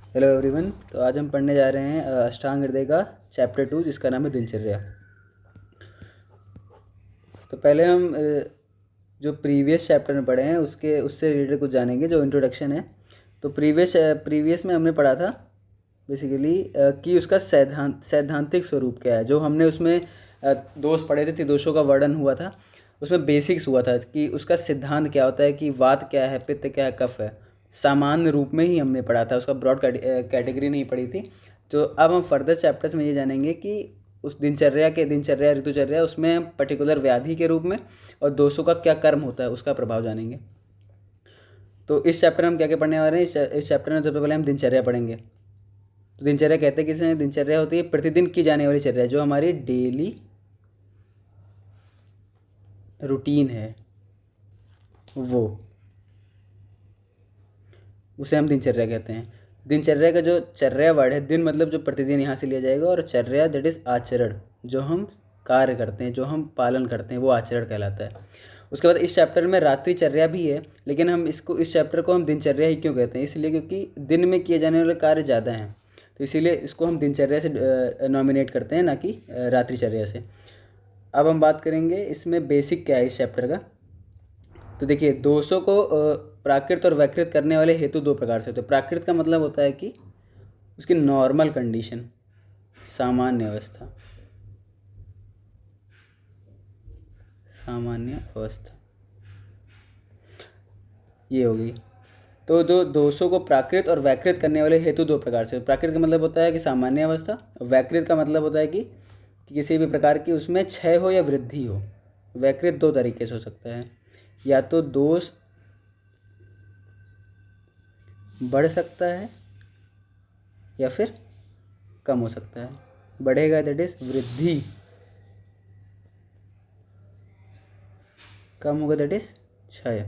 Hello everyone. तो आज हम पढ़ने जा रहे हैं अष्टांग हृदय का चैप्टर 2 जिसका नाम है दिनचर्या। तो पहले हम जो प्रीवियस चैप्टर में पढ़े हैं उससे रिलेटेड कुछ जानेंगे, जो इंट्रोडक्शन है। तो प्रीवियस में हमने पढ़ा था बेसिकली कि उसका सैद्धांतिक स्वरूप क्या है। जो हमने उसमें दोष पढ़े थे, त्रिदोषों का वर्णन हुआ था, उसमें बेसिक्स हुआ था कि उसका सिद्धांत क्या होता है, कि वात क्या है, पित्त क्या है, कफ है। सामान्य रूप में ही हमने पढ़ा था, उसका ब्रॉड कैटेगरी नहीं पढ़ी थी। तो अब हम फर्दर चैप्टर्स में ये जानेंगे कि उस दिनचर्या ऋतुचर्या उसमें हम पर्टिकुलर व्याधि के रूप में और दोषों का क्या कर्म होता है उसका प्रभाव जानेंगे। तो इस चैप्टर में हम क्या क्या पढ़ने वाले हैं। इस चैप्टर में सबसे पहले हम दिनचर्या पढ़ेंगे। तो दिनचर्या कहते हैं किसे? दिनचर्या होती है प्रतिदिन की जाने वाली चर्या, जो हमारी डेली रूटीन है वो, उसे हम दिनचर्या कहते हैं। दिनचर्या का जो चर्या वर्ड है, दिन मतलब जो प्रतिदिन यहाँ से लिया जाएगा, और चर्या दैट इज़ आचरण, जो हम कार्य करते हैं, जो हम पालन करते हैं, वो आचरण कहलाता है। उसके बाद इस चैप्टर में रात्रिचर्या भी है, लेकिन हम इस चैप्टर को हम दिनचर्या ही क्यों कहते हैं? इसलिए क्योंकि दिन में किए जाने वाले कार्य ज़्यादा हैं, तो इसीलिए इसको हम दिनचर्या से नॉमिनेट करते हैं, ना कि रात्रिचर्या से। अब हम बात करेंगे इसमें बेसिक क्या है इस चैप्टर का। तो देखिए, दोषों को प्राकृत और वैकृत करने वाले हेतु दो प्रकार से होते हैं। प्राकृत का मतलब होता है कि उसकी नॉर्मल कंडीशन, सामान्य अवस्था, सामान्य अवस्था ये होगी। तो जो दोषों को प्राकृत और वैकृत करने वाले हेतु दो प्रकार से। प्राकृत का मतलब होता है कि सामान्य अवस्था, वैकृत का मतलब होता है कि किसी भी प्रकार की उसमें क्षय हो या वृद्धि हो। वैकृत दो तरीके से हो सकता है, या तो दोष बढ़ सकता है या फिर कम हो सकता है। बढ़ेगा दैट इज वृद्धि, कम होगा दैट इज क्षय।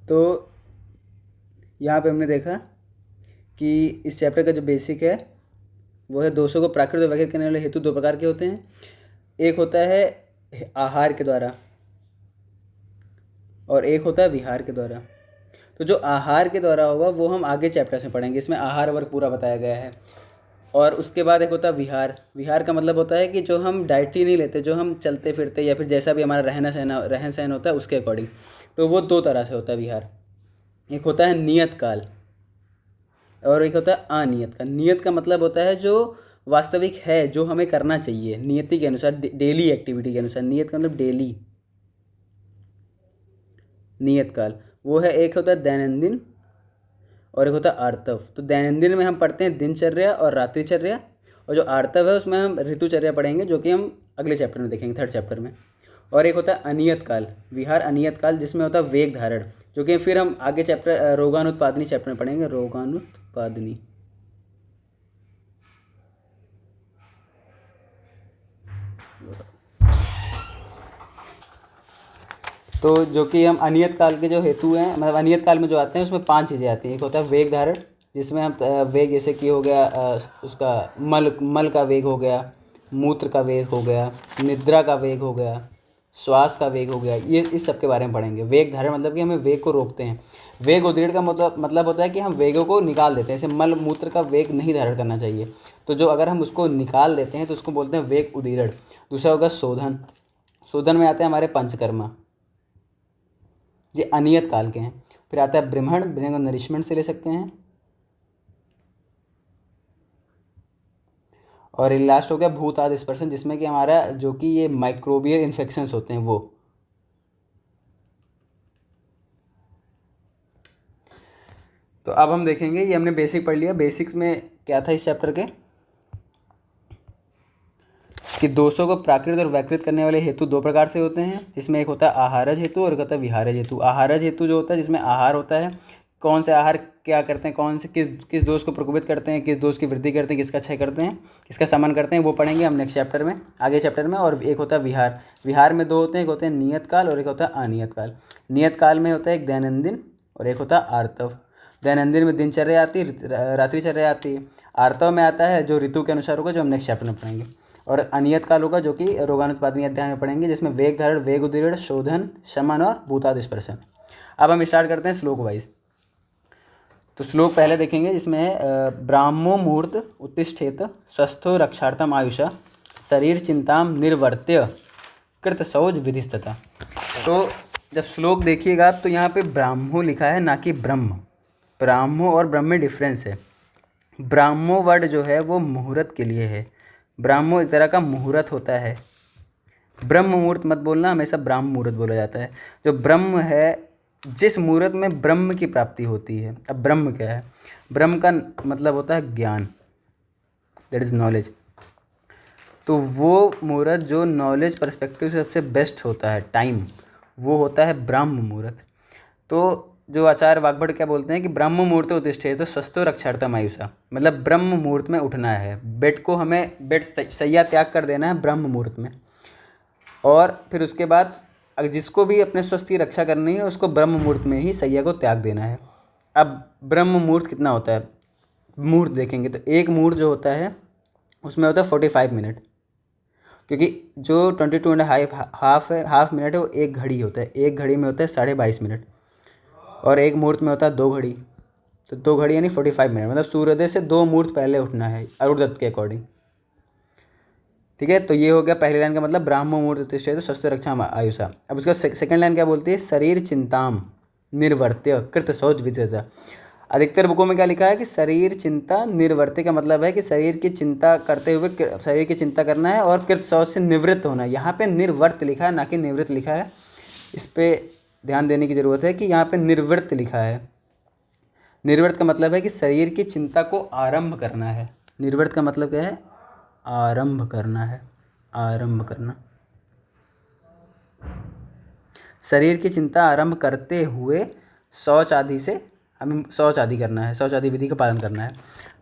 तो यहाँ पे हमने देखा कि इस चैप्टर का जो बेसिक है वो है दोषों को प्राकृत और वैकृत करने वाले हेतु दो प्रकार के होते हैं। एक होता है आहार के द्वारा और एक होता है विहार के द्वारा। तो जो आहार के द्वारा होगा वो हम आगे चैप्टर्स में पढ़ेंगे, इसमें आहार वर्ग पूरा बताया गया है। और उसके बाद एक होता है विहार। विहार का मतलब होता है कि जो हम डाइटरी नहीं लेते, जो हम चलते फिरते या फिर जैसा भी हमारा रहन सहन होता है उसके अकॉर्डिंग। तो वो दो तरह से होता है विहार। एक होता है नियत काल और एक होता है अनियत काल। नियत का मतलब होता है जो वास्तविक है, जो हमें करना चाहिए नियति के अनुसार, डेली एक्टिविटी के अनुसार। नियत का मतलब डेली, नियत काल वो है। एक होता है दैनंदिन और एक होता है आर्तव। तो दैनंदिन में हम पढ़ते हैं दिनचर्या और रात्रिचर्या, और जो आर्तव है उसमें हम ऋतुचर्या पढ़ेंगे, जो कि हम अगले चैप्टर में देखेंगे, थर्ड चैप्टर में। और एक होता है अनियत काल, विहार अनियत काल, जिसमें होता है वेग धारण, जो कि फिर हम आगे चैप्टर रोगानुत्पादनी चैप्टर में पढ़ेंगे। रोगानुत्पादनी, तो जो कि हम अनियत काल के जो हेतु हैं, मतलब अनियत काल में जो आते हैं उसमें 5 चीज़ें आती हैं। एक होता है वेग धारण, जिसमें हम वेग जैसे कि हो गया उसका मल का वेग हो गया, मूत्र का वेग हो गया, निद्रा का वेग हो गया, श्वास का वेग हो गया, ये इस सब के बारे में पढ़ेंगे। वेग धारण मतलब कि हमें वेग को रोकते हैं। वेग उद्गीर्ण का मतलब होता है कि हम वेगों को निकाल देते हैं। जैसे मल मूत्र का वेग नहीं धारण करना चाहिए, तो जो अगर हम उसको निकाल देते हैं तो उसको बोलते हैं वेग उदीर्ण। दूसरा होगा शोधन। शोधन में आते हैं हमारे पंचकर्मा, ये अनियत काल के हैं। फिर आता है ब्रह्मण, ब्रह्मण को नरिशमेंट से ले सकते हैं। और लास्ट हो गया भूत आदि स्पर्शन, जिसमें कि हमारा जो कि ये माइक्रोबियल इन्फेक्शंस होते हैं वो। तो अब हम देखेंगे, ये हमने बेसिक पढ़ लिया। बेसिक्स में क्या था इस चैप्टर के, कि दोषों को प्राकृत और वैकृत करने वाले हेतु दो प्रकार से होते हैं, जिसमें एक होता है आहारज हेतु और एक होता है विहारज हेतु। आहारज हेतु जो होता है जिसमें आहार होता है, कौन से आहार क्या करते हैं, कौन से किस दोष को प्रकोपित करते हैं, किस दोष की वृद्धि करते हैं, किसका क्षय करते हैं, किसका समन करते हैं, वो पढ़ेंगे हम नेक्स्ट चैप्टर में, आगे चैप्टर में। और एक होता है विहार। विहार में दो होते हैं, एक होते हैं नियत काल और एक होता है अनियत काल। नियत काल में होता है एक दैनंदिन और एक होता है आर्तव। दैनंदिन में दिनचर्या आती है, रात्रिचर्या आती है। आर्तव में आता है जो ऋतु के अनुसार होगा, जो हम नेक्स्ट चैप्टर में पढ़ेंगे। और अनियत काल होगा जो कि रोगानुत्पादनी अध्याय में पढ़ेंगे, जिसमें वेग धारण, वेग उदीर्ण, शोधन, शमन और भूतादि स्पर्शन। अब हम स्टार्ट करते हैं श्लोक वाइज। तो श्लोक पहले देखेंगे, जिसमें है ब्राह्मो मुहूर्त उत्तिष्ठेत स्वस्थो रक्षार्थम आयुषा शरीर चिंताम निर्वर्त्य कृत शौच विधिस्तता। तो जब श्लोक देखिएगा तो यहाँ पे ब्राह्मो लिखा है, ना कि ब्रह्म। ब्राह्मो और ब्रह्म में डिफरेंस है। ब्राह्मो वर्ड जो है वो मुहूर्त के लिए है। ब्राह्मो एक तरह का मुहूर्त होता है। ब्रह्म मुहूर्त मत बोलना, हमेशा ब्राह्म मुहूर्त बोला जाता है। जो ब्रह्म है, जिस मुहूर्त में ब्रह्म की प्राप्ति होती है। अब ब्रह्म क्या है? ब्रह्म का मतलब होता है ज्ञान, दैट इज़ नॉलेज। तो वो मुहूर्त जो नॉलेज पर्सपेक्टिव से सबसे बेस्ट होता है, टाइम, वो होता है ब्राह्म मुहूर्त। तो जो आचार्य वाग्भट क्या बोलते हैं कि ब्रह्म मुहूर्त उत्तिष्ठेत तो स्वस्थो रक्षार्थम आयुषा, मतलब ब्रह्म मुहूर्त में उठना है। बेड को हमें बेड सैया त्याग कर देना है ब्रह्म मुहूर्त में, और फिर उसके बाद अगर जिसको भी अपने स्वास्थ्य की रक्षा करनी है उसको ब्रह्म मुहूर्त में ही सैया को त्याग देना है। अब ब्रह्म मुहूर्त कितना होता है? मुहूर्त देखेंगे तो एक मुहूर्त जो होता है उसमें होता है 45 मिनट, क्योंकि जो 22.5 मिनट है वो एक घड़ी होता है। एक घड़ी में होता है 22.5 मिनट, और एक मुहूर्त में होता है 2 घड़ी। तो 2 घड़ी यानी 45 मिनट, मतलब सूर्योदय से 2 मुहूर्त पहले उठना है अरुण दत्त के अकॉर्डिंग। ठीक है, तो ये हो गया पहली लाइन का मतलब ब्राह्मो मुहूर्त उत्तिष्ठेत स्वस्थ रक्षा आयुषा। अब उसका सेकंड लाइन क्या बोलती है? शरीर चिंताम निर्वर्त्य कृत शौच विधिस्तता। अधिकतर बुकों में क्या लिखा है कि शरीर चिंता निर्वर्त्य का मतलब है कि शरीर की चिंता करते हुए शरीर की चिंता करना है और कृत शौच से निवृत्त होना है। यहाँ पे निर्वर्त लिखा है, ना कि निवृत्त लिखा है। इस पर ध्यान देने की ज़रूरत है कि यहाँ पे निर्वृत्त लिखा है। निर्वृत्त का मतलब है कि शरीर की चिंता को आरंभ करना है। निर्वृत्त का मतलब क्या है? आरंभ करना है, आरंभ करना। शरीर की चिंता आरंभ करते हुए शौच आदि से हमें शौच आदि करना है, शौच आदि विधि का पालन करना है।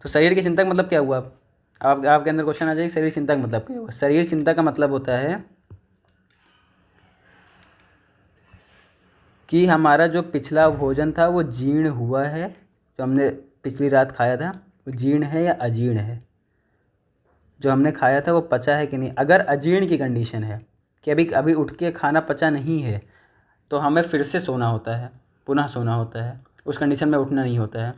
तो शरीर की चिंता का मतलब क्या हुआ? आपके अंदर क्वेश्चन आ जाएगा, शरीर चिंता का मतलब क्या हुआ? शरीर चिंता का मतलब होता है कि हमारा जो पिछला भोजन था वो जीर्ण हुआ है, जो हमने पिछली रात खाया था वो जीर्ण है या अजीर्ण है। जो हमने खाया था वो पचा है कि नहीं। अगर अजीर्ण की कंडीशन है कि अभी उठ के खाना पचा नहीं है, तो हमें फिर से सोना होता है, पुनः सोना होता है, उस कंडीशन में उठना नहीं होता है।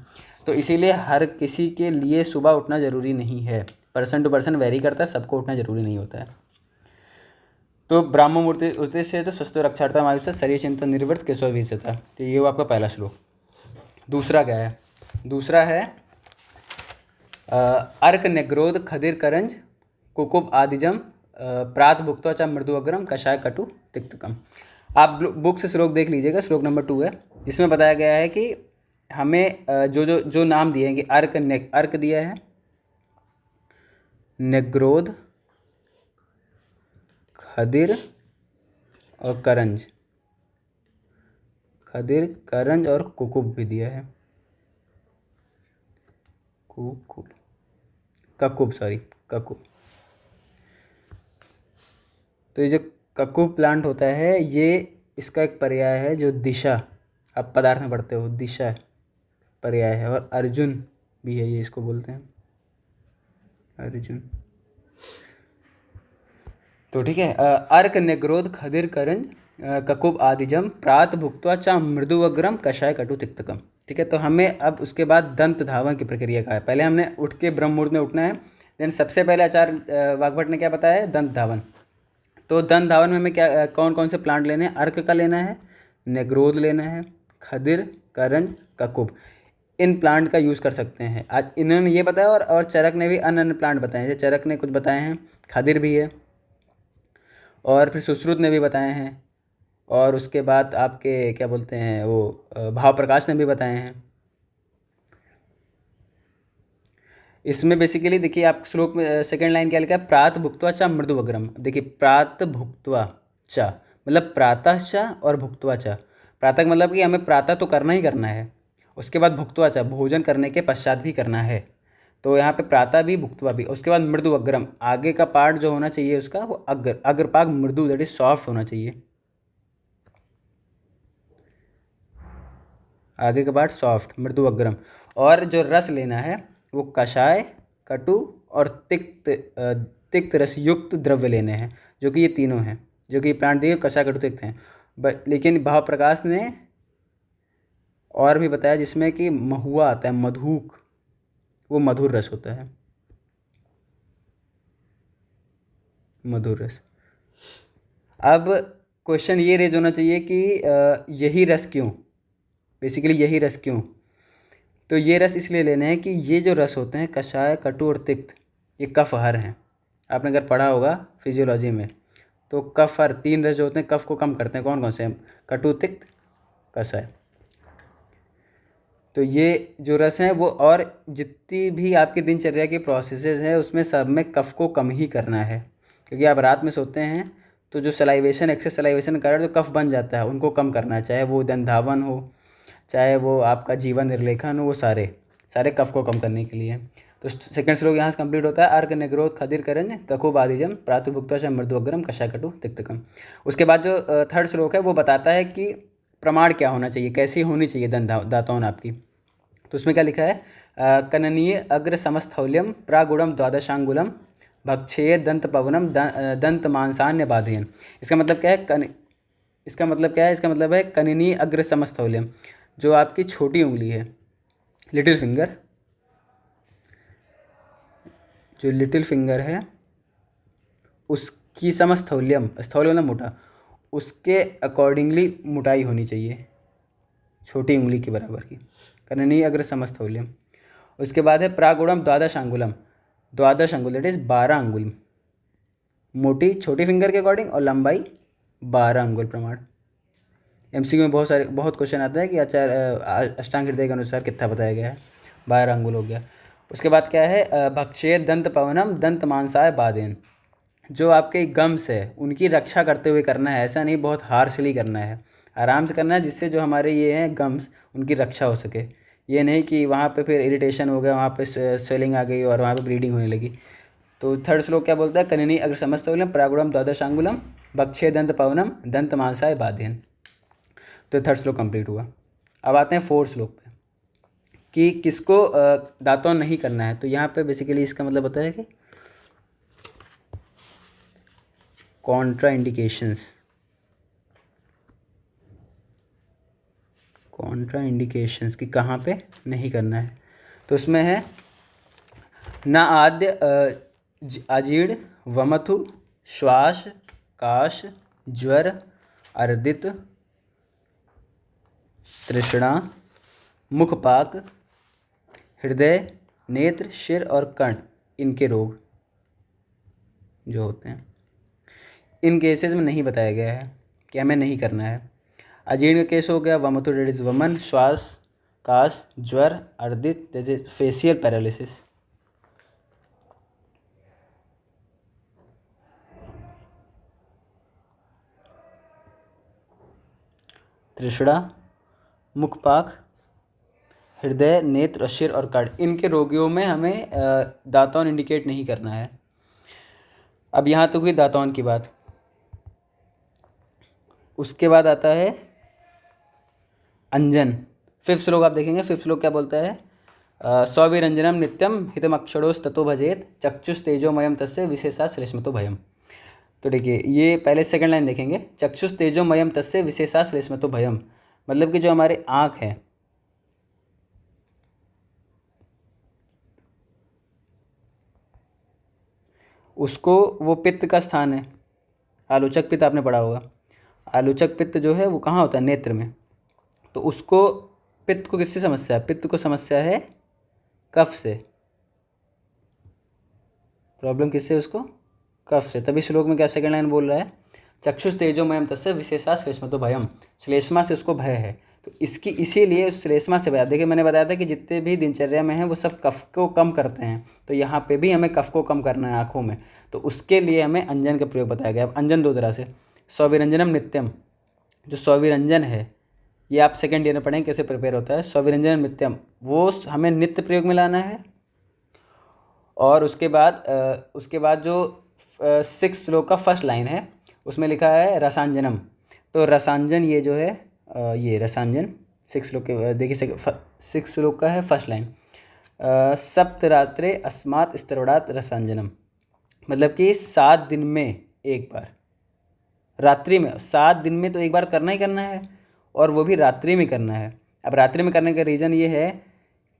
तो इसीलिए हर किसी के लिए सुबह उठना ज़रूरी नहीं है, पर्सन टू पर्सन वेरी करता है, सबको उठना ज़रूरी नहीं होता है। तो ब्राह्म मूर्ति उत्तिष्ठेत तो स्वस्थ रक्षार्थम आयुषा शरीर चिंता निर्वृत्त केशव विधिस्तता। तो ये वो आपका पहला श्लोक। दूसरा क्या है? दूसरा है अर्क निग्रोध खदिर करंज कुकुब आदिजम प्रात भुक्त्वा च मृदु अग्रम कषाय कटु तिक्तकम। आप बुक से श्लोक देख लीजिएगा, श्लोक नंबर 2 है, जिसमें बताया गया है कि हमें जो नाम दिए हैं कि अर्क दिया है, निग्रोध, खदिर और करंज, खदिर करंज और कुकुब भी दिया है, ककुब। तो ये जो ककुब प्लांट होता है, ये इसका एक पर्याय है जो दिशा, आप पदार्थ में पढ़ते हो, दिशा पर्याय है। और अर्जुन भी है, ये इसको बोलते हैं अर्जुन। तो ठीक है, अर्क निग्रोध खदिर करंज ककुब आदिजम प्रात भुक्त्वा च मृदु अग्रम कषाय कटु तिक्तकम। ठीक है, तो हमें अब उसके बाद दंत धावन की प्रक्रिया का है। पहले हमने उठ के ब्रह्म मुहूर्त में उठना है, देन सबसे पहले आचार्य वाग्भट ने क्या बताया है? दंत धावन। तो दंत धावन में हमें क्या कौन कौन से प्लांट लेने हैं? अर्क का लेना है, निग्रोध लेना है, खदिर, करंज, ककुब। इन प्लांट का यूज़ कर सकते हैं। आज इन्होंने ये बताया, और चरक ने भी अन्य अन्य प्लांट बताए हैं। जैसे चरक ने कुछ बताए हैं, खदिर भी है, और फिर सुश्रुत ने भी बताए हैं, और उसके बाद आपके क्या बोलते हैं वो भाव प्रकाश ने भी बताए हैं। इसमें बेसिकली देखिए, आप श्लोक में सेकंड लाइन क्या लिखा है? प्रात भुक्त्वा च मृदु अग्रम। देखिए, प्रात भुक्त्वा च मतलब प्रातः च और भुक्त्वा च। प्रातः का मतलब कि हमें प्रातः तो करना ही करना है, उसके बाद भुक्त्वा च भोजन करने के पश्चात भी करना है। तो यहाँ पे प्रातः भी भुक्त्वा भी, उसके बाद मृदु अग्रम, आगे का पार्ट जो होना चाहिए उसका वो अग्रपाग मृदु, दैट इज सॉफ्ट होना चाहिए। आगे का पार्ट सॉफ्ट, मृदु अग्रम। और जो रस लेना है वो कषाय, कटु और तिक्त रस युक्त द्रव्य लेने हैं, जो कि ये तीनों हैं, जो कि प्लांट दिए कषाय, कटु, तिक्त हैं। लेकिन भाव प्रकाश ने और भी बताया जिसमें कि महुआ आता है, मधुक, वो मधुर रस होता है, मधुर रस। अब क्वेश्चन ये रेज होना चाहिए कि यही रस क्यों, बेसिकली यही रस क्यों। तो ये रस इसलिए लेने हैं कि ये जो रस होते हैं कषाय, कटु और तिक्त, ये कफहर हैं। आपने अगर पढ़ा होगा फिजियोलॉजी में, तो कफहर 3 रस जो होते हैं कफ को कम करते हैं, कौन कौन से हैं? कटु, तिक्त, कषाय। तो ये जो रस हैं वो, और जितनी भी आपकी दिनचर्या की प्रोसेसेस हैं उसमें सब में कफ को कम ही करना है, क्योंकि आप रात में सोते हैं तो जो सलाइवेशन, एक्सेस सलाइवेशन कारण जो कफ बन जाता है उनको कम करना है, चाहे वो दंधावन हो, चाहे वो आपका जीवन निर्लेखन हो, वो सारे सारे कफ को कम करने के लिए। तो सेकंड श्लोक यहाँ से कंप्लीट होता है। अर्क निग्रोध खदिर करंज कखु बादिजम प्रातुर्भुक्ता मृदुअग्रम कषाय कटु तिक्तकम। उसके बाद जो थर्ड श्लोक है वो बताता है कि प्रमाण क्या होना चाहिए, कैसी होनी चाहिए दातौन आपकी। तो उसमें क्या लिखा है? कननीय अग्र समस्थौल्यम प्रागुणम द्वादशांगुलम भक्षेय दंत पवनम दंत मांसान्य बाधयन। इसका मतलब क्या है? इसका मतलब क्या है? इसका मतलब है कननीय अग्र समस्थौल्यम, जो आपकी छोटी उंगली है, लिटिल फिंगर, जो लिटिल फिंगर है उसकी समस्थौल्यम, स्थौल्य मतलब मोटा, उसके अकॉर्डिंगली मोटाई होनी चाहिए, छोटी उंगली के बराबर की, कननीय अग्र समस्थौल्यम। उसके बाद है प्रागुणम द्वादश अंगुलम, द्वादश अंगुल दैट इज 12 अंगुल, मोटी छोटी फिंगर के अकॉर्डिंग, और लंबाई 12 अंगुल प्रमाण। एमसीक्यू में बहुत क्वेश्चन आता है कि अष्टांग हृदय के अनुसार कितना बताया गया है, 12 अंगुल हो गया। उसके बाद क्या है? भक्षे दंत पवनम दंत मांसाय बादेन, जो आपके गम्स है उनकी रक्षा करते हुए करना है, ऐसा नहीं बहुत हार्शली करना है, आराम से करना है, जिससे जो हमारे ये हैं गम्स उनकी रक्षा हो सके। ये नहीं कि वहाँ पे फिर इरिटेशन हो गया, वहाँ पे स्वेलिंग आ गई और वहाँ पे ब्लीडिंग होने लगी। तो थर्ड श्लोक क्या बोलता है? कननी अग्र समस्तौल्यम प्रागुणम द्वादशांगुलम भक्षे दंत पवनम दंत मांसाय बाध्यन। तो थर्ड श्लोक कंप्लीट हुआ। अब आते हैं फोर्थ श्लोक पे कि किसको दातौन नहीं करना है। तो यहाँ पे बेसिकली इसका मतलब होता है कि कॉन्ट्रा इंडिकेशंस, कॉन्ट्रा इंडिकेशंस कि कहाँ पे नहीं करना है। तो उसमें है न आद्य अजीर्ण वमथु श्वास काश ज्वर अर्दित तृष्णा मुखपाक हृदय नेत्र शिर और कर्ण, इनके रोग जो होते हैं इन केसेस में नहीं बताया गया है कि हमें नहीं करना है। अजीर्ण का केस हो गया, वमथु डेट इज वमन, श्वास काश ज्वर अर्दित दैट इज फेशियल पैरालिसिस। तृष्णा मुखपाक हृदय नेत्र शिर और कर्ण, इनके रोगियों में हमें दातौन इंडिकेट नहीं करना है। अब यहाँ तो हुई दातौन की बात। उसके बाद आता है अंजन। फिफ्थ श्लोक आप देखेंगे, फिफ्थ श्लोक क्या बोलता है? सौविरंजनम नित्यम हितमक्षरोस ततो भजेत चक्षुष तेजोमयम तस्य विशेषा श्लेष्मतो भयम। तो देखिए ये पहले सेकंड लाइन देखेंगे, चक्षुष तेजोमयम तस्य विशेषा श्लेष्मतो भयम, मतलब कि जो हमारे आँख है उसको, वो पित्त का स्थान है, आलोचक पित्त आपने पढ़ा होगा। आलोचक पित्त जो है वो कहाँ होता है? नेत्र में। तो उसको, पित्त को किससे समस्या है? पित्त को समस्या है कफ से। प्रॉब्लम किससे? उसको कफ से। तभी श्लोक में क्या सेकंड लाइन बोल रहा है? चक्षुष तेजोमयम तस्य विशेषा श्लेष्मतो भयम, श्लेष्मा से उसको भय है। तो इसकी इसीलिए उस श्लेष्मा से भय। देखिए मैंने बताया था कि जितने भी दिनचर्या में हैं वो सब कफ को कम करते हैं, तो यहाँ पे भी हमें कफ को कम करना है आँखों में, तो उसके लिए हमें अंजन का प्रयोग बताया गया। अब अंजन 2 तरह से, सौविरंजनम नित्यम, जो सौविरंजन है ये आप सेकेंड ईयर में पढ़ेंगे कैसे प्रिपेयर होता है। सौविरंजनम नित्यम वो हमें नित्य प्रयोग में लाना है। और उसके बाद जो 6 श्लोक का फर्स्ट लाइन है उसमें लिखा है रसांजनम। तो रसांजन ये जो है ये रसांजन 6 श्लोक के, देखिए 6 श्लोक का है फर्स्ट लाइन, सप्तरात्रे अस्मात् स्तरोडात रसांजनम, मतलब कि 7 दिन में एक बार, रात्रि में 7 दिन में तो एक बार करना ही करना है, और वो भी रात्रि में करना है। अब रात्रि में करने का रीज़न ये है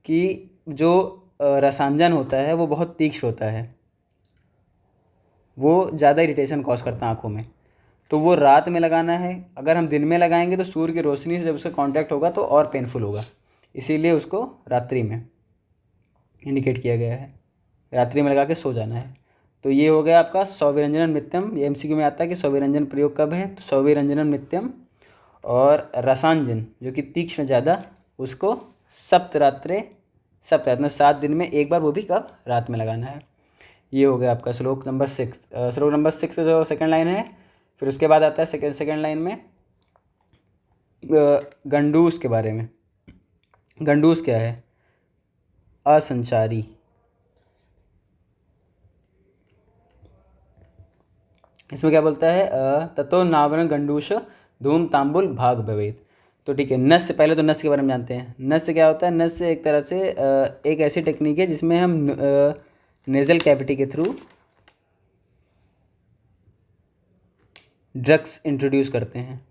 कि जो रसांजन होता है वो बहुत तीक्ष्ण होता है, वो ज़्यादा इरिटेशन कॉज करता है आँखों में, तो वो रात में लगाना है। अगर हम दिन में लगाएंगे तो सूर्य की रोशनी से जब उसका कांटेक्ट होगा तो और पेनफुल होगा, इसीलिए उसको रात्रि में इंडिकेट किया गया है, रात्रि में लगा के सो जाना है। तो ये हो गया आपका सौविरंजनम नित्यम। ये एमसीक्यू में आता है कि सौविरंजन प्रयोग कब है, तो सौविरंजनम नित्यम। और रसांजन जो कि तीक्ष्ण ज़्यादा, उसको सप्तरात्रे, सप्तरात्र में 7 दिन में एक बार, वो भी कब, रात में लगाना है। ये हो गया आपका श्लोक नंबर 6। श्लोक नंबर 6 जो सेकंड लाइन है, फिर उसके बाद आता है सेकंड लाइन में गंडूस के बारे में। गंडूस क्या है, असंचारी। इसमें क्या बोलता है, ततो नावरण गंडूष धूम तांबुल भाग भवेत। तो ठीक है, नस से पहले तो नस के बारे में जानते हैं। नस से क्या होता है, नस से एक तरह से एक ऐसी टेक्निक है जिसमें हम नेजल कैविटी के थ्रू ड्रग्स इंट्रोड्यूस करते हैं।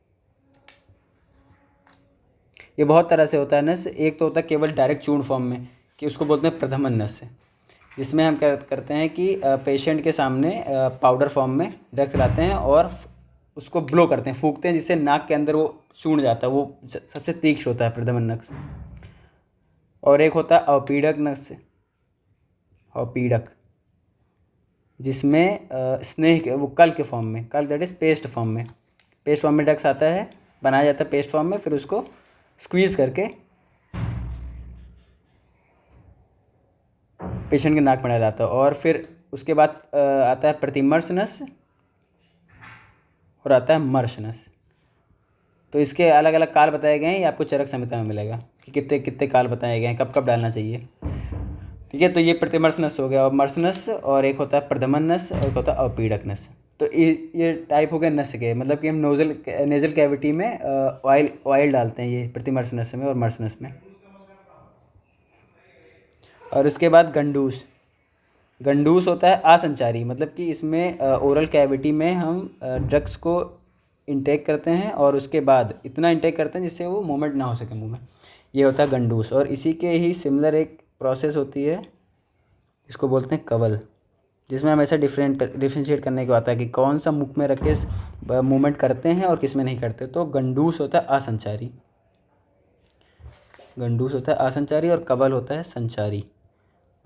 ये बहुत तरह से होता है नस। एक तो होता है केवल डायरेक्ट चूर्ण फॉर्म में, कि उसको बोलते हैं प्रथमन नस, जिसमें हम क्या करते हैं कि पेशेंट के सामने पाउडर फॉर्म में ड्रग्स लाते हैं और उसको ब्लो करते हैं, फूंकते हैं, जिससे नाक के अंदर वो चूर्ण जाता है। वो सबसे तीक्ष्ण होता है प्रथमन नस। और एक होता है अवपीड़क नस, अवपीड़क, जिसमें स्नेह के, वो कल के फॉर्म में, कल दैट इज पेस्ट फॉर्म में, पेस्ट फॉर्म में ड्रग्स आता है, बनाया जाता है पेस्ट फॉर्म में, फिर उसको स्क्वीज़ करके पेशेंट के नाक में डाला जाता है। और फिर उसके बाद आता है प्रतिमर्श नस और आता है मर्श नस। तो इसके अलग अलग काल बताए गए हैं, ये आपको चरक संहिता में मिलेगा कि कितने कितने काल बताए गए हैं, कब कब डालना चाहिए। ठीक है, तो ये प्रतिमर्श नस हो गया, और मर्श नस, और एक होता है प्रथमन नस, और एक होता है अपीडक नस। तो ये टाइप हो गए नस के, मतलब कि हम नेजल कैविटी में ऑयल डालते हैं, ये प्रतिमर्श नस में और मर्श नस में। और उसके बाद गंडूस। गंडूस होता है असंचारी, मतलब कि इसमें ओरल कैविटी में हम ड्रग्स को इंटेक करते हैं और उसके बाद इतना इंटेक करते हैं जिससे वो मूवमेंट ना हो सके मुंह में। ये होता है गंडूस। और इसी के ही सिमिलर एक प्रोसेस होती है, इसको बोलते हैं कवल, जिसमें हम ऐसा डिफ्रेंशिएट करने को आता है कि कौन सा मुख में रख के मूवमेंट करते हैं और किस में नहीं करते। तो गंडूस होता है असंचारी, गंडूस होता है असंचारी, और कवल होता है संचारी।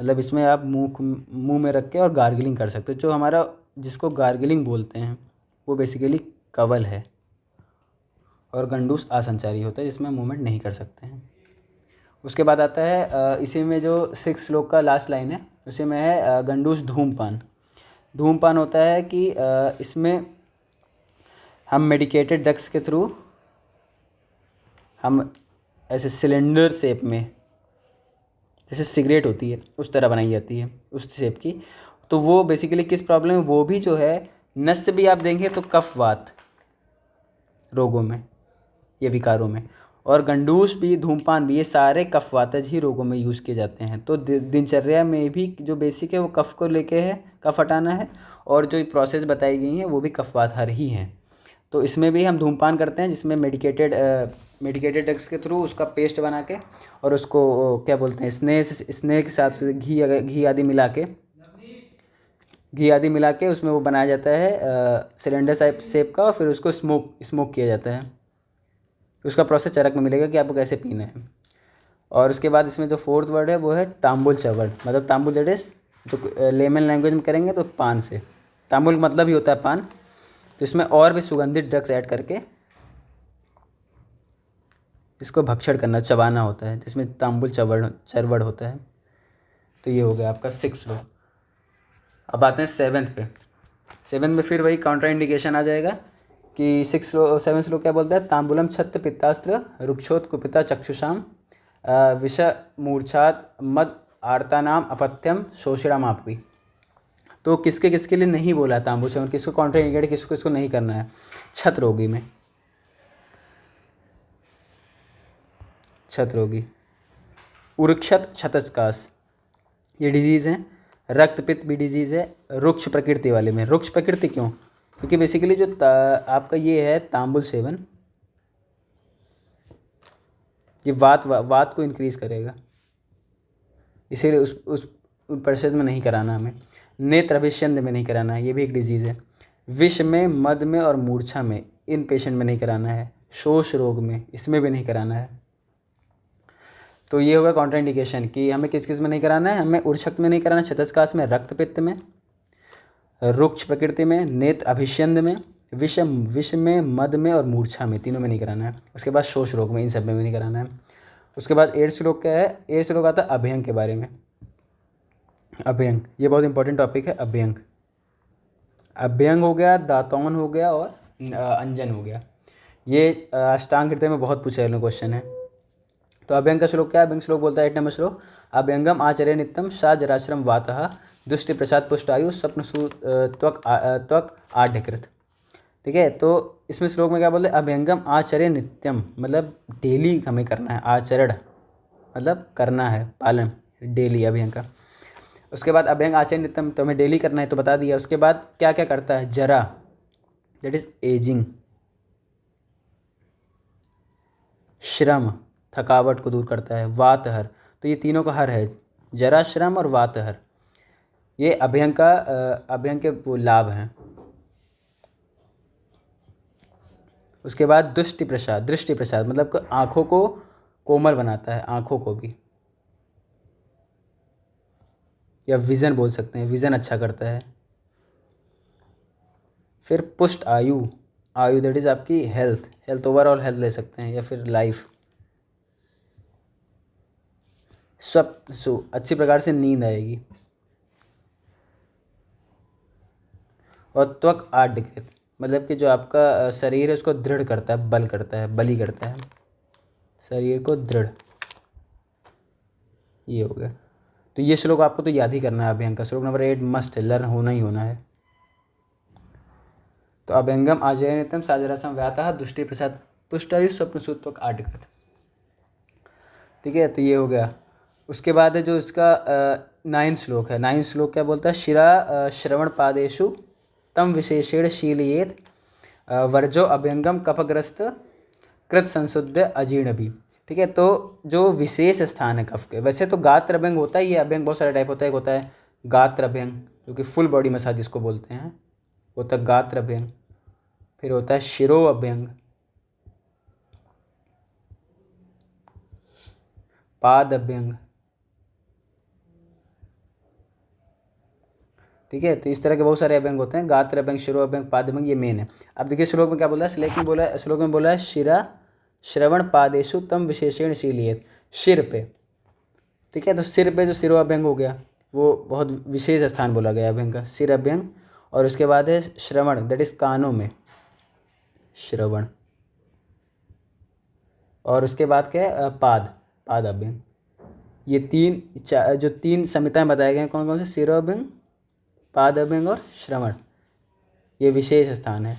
मतलब इसमें आप मुंह में रख के और गार्गलिंग कर सकते हो। जो हमारा, जिसको गार्गलिंग बोलते हैं, वो बेसिकली कवल है, और गंडूस असंचारी होता है जिसमें मूवमेंट नहीं कर सकते हैं। उसके बाद आता है इसी में जो 6 श्लोक का लास्ट लाइन है, उसी में है गंडूस धूमपान। धूमपान होता है कि इसमें हम मेडिकेटेड ड्रग्स के थ्रू हम ऐसे सिलेंडर शेप में, जैसे सिगरेट होती है उस तरह बनाई जाती है, उस शेप की। तो वो बेसिकली किस प्रॉब्लम है, वो भी जो है नस से भी आप देंगे तो कफवात रोगों में, ये विकारों में, और गंडूस भी, धूमपान भी, ये सारे कफवातज ही रोगों में यूज़ किए जाते हैं। तो दिनचर्या में भी जो बेसिक है वो कफ को लेके है, कफ हटाना है, और जो प्रोसेस बताई गई हैं वो भी कफवात हर ही हैं। तो इसमें भी हम धूमपान करते हैं, जिसमें मेडिकेटेड ड्रग्स के थ्रू उसका पेस्ट बना के, और उसको क्या बोलते हैं, स्नेह के साथ घी आदि मिला के उसमें वो बनाया जाता है सिलेंडर शेप का, और फिर उसको स्मोक किया जाता है। उसका प्रोसेस चरक में मिलेगा कि आपको कैसे पीना है। और उसके बाद इसमें जो 4th वर्ड है वो है तांबुल चवड़, मतलब तांबुल दैट इज, जो लेमन लैंग्वेज में करेंगे तो पान से, तांबुल मतलब ही होता है पान। तो इसमें और भी सुगंधित ड्रग्स ऐड करके इसको भक्षण करना, चबाना होता है, जिसमें तांबुल चरवड़ होता है। तो ये हो गया आपका 6 श्लोक। अब आते हैं 7th पे। 7th में फिर वही काउंटर इंडिकेशन आ जाएगा कि 7 श्लोक क्या बोलता है, तांबुलम छत्र पित्तास्त्र रुक्षोत कुपिता चक्षुषाम विष मूर्छात मद आर्तानाम अपत्यम शोषणामापी। तो किसके किसके लिए नहीं बोला है तांबुल सेवन, किसको काउंटर इंडिकेट, किसको नहीं करना है। छत रोगी में, छत रोगी, उर्क्षत छतचकास, ये डिजीज़ हैं। रक्तपित्त भी डिजीज़ है रुक्ष प्रकृति वाले में। रुक्ष प्रकृति क्यों, क्योंकि बेसिकली जो आपका ये है तांबुल सेवन, ये वात को इंक्रीज़ करेगा, इसीलिए उस प्रोसेस में नहीं कराना हमें। नेत्र अभिष्यंद में नहीं कराना है, ये भी एक डिजीज़ है। विष में, मद में और मूर्छा में, इन पेशेंट में नहीं कराना है। शोष रोग में, इसमें भी नहीं कराना है। तो ये होगा कॉन्ट्राइंडिकेशन कि हमें किस किस में नहीं कराना है। हमें उर्शक्त में नहीं कराना, क्षतस्कास में, रक्त पित्त में, रुक्ष प्रकृति में, नेत्र अभिष्यंद में, विष में, मद में और मूर्छा में, तीनों में नहीं कराना है। उसके बाद शोष रोग में, इन सब में भी नहीं कराना है। उसके बाद एड्स रोग क्या है? एड्स रोग आता है अभ्यंग के बारे में। अभ्यंग, ये बहुत इंपॉर्टेंट टॉपिक है। अभ्यंग, अभ्यंग हो गया, दातौन हो गया और अंजन हो गया। ये अष्टांग हृदय में बहुत पूछे गए क्वेश्चन है। तो अभ्यंग का श्लोक क्या है? अभ्यंग श्लोक बोलता है 8 नंबर श्लोक, अभ्यंगम आचर्य नित्यम सा जराश्रम वातः दुष्टि प्रसाद पुष्टायु स्वप्न त्वक आढ्यकृत। ठीक है, तो इसमें श्लोक में क्या बोलते हैं? अभ्यंगम आचर्य नित्यम, मतलब डेली हमें करना है। आचरण मतलब करना है, पालन, डेली अभ्यंग का। उसके बाद अभ्यंग आचर्य नित्यम तो हमें डेली करना है, तो बता दिया। उसके बाद क्या क्या करता है? जरा, दैट इज एजिंग, श्रम, थकावट को दूर करता है, वातहर, तो ये तीनों का हर है, जरा, श्रम और वातहर। ये अभ्यंग के वो लाभ हैं। उसके बाद दृष्टि प्रसाद मतलब आँखों को कोमल बनाता है, आँखों को भी, या विज़न बोल सकते हैं, विज़न अच्छा करता है। फिर पुष्ट आयु, दैट इज़ आपकी हेल्थ, ओवरऑल हेल्थ ले सकते हैं, या फिर लाइफ। सब अच्छी प्रकार से नींद आएगी। और त्वक आढ्यकृत मतलब कि जो आपका शरीर है उसको दृढ़ करता है, बल करता है, बली करता है शरीर को दृढ़। ये हो गया। तो ये श्लोक आपको तो याद ही करना है। अभ्यंग का श्लोक नंबर 8 मस्ट है, लर्न होना ही होना है। तो अभ्यंगम आचर्य नित्यम साजरासम व्यातः दुष्टि प्रसाद पुष्टायु स्वप्न त्वक आढ्यकृत। ठीक है, तो ये हो गया। उसके बाद है जो इसका 9 श्लोक है। 9 श्लोक क्या बोलता है? शिरा श्रवण पादेशु तम विशेषेण शीलयेत वर्जो अभ्यंगम कफग्रस्त कृत संशुद्ध अजीर्ण भी। ठीक है, तो जो विशेष स्थान है कफ के, वैसे तो गात्र अभ्यंग होता ही है। अभ्यंग बहुत सारे टाइप होता है। एक होता है गात्र अभ्यंग जो कि फुल बॉडी मसाज जिसको बोलते हैं, होता है गात्र अभ्यंग। फिर होता है शिरो अभ्यंग, पाद अभ्यंग। ठीक है, तो इस तरह के बहुत सारे अभ्यंग होते हैं। गात्र अभ्यंग, शिरो अभ्यंग, पाद अभ्यंग, ये मेन है। अब देखिए श्लोक में क्या बोला है? श्लोक में बोला है शिरा श्रवण पादेशु तम विशेषण शीलियत, सिर पे। ठीक है, तो सिर पे जो शिरो अभ्यंग हो गया वो बहुत विशेष स्थान बोला गया अभ्यंग का, सिर अभ्यंग। और उसके बाद है श्रवण, दैट इज कानों में श्रवण। और उसके बाद क्या है? पाद अभ्यंग। ये जो तीन संहिताएं बताए गए हैं, कौन कौन से? शिरो अभ्यंग, पाद अभ्यंग और श्रवण। ये विशेष स्थान है।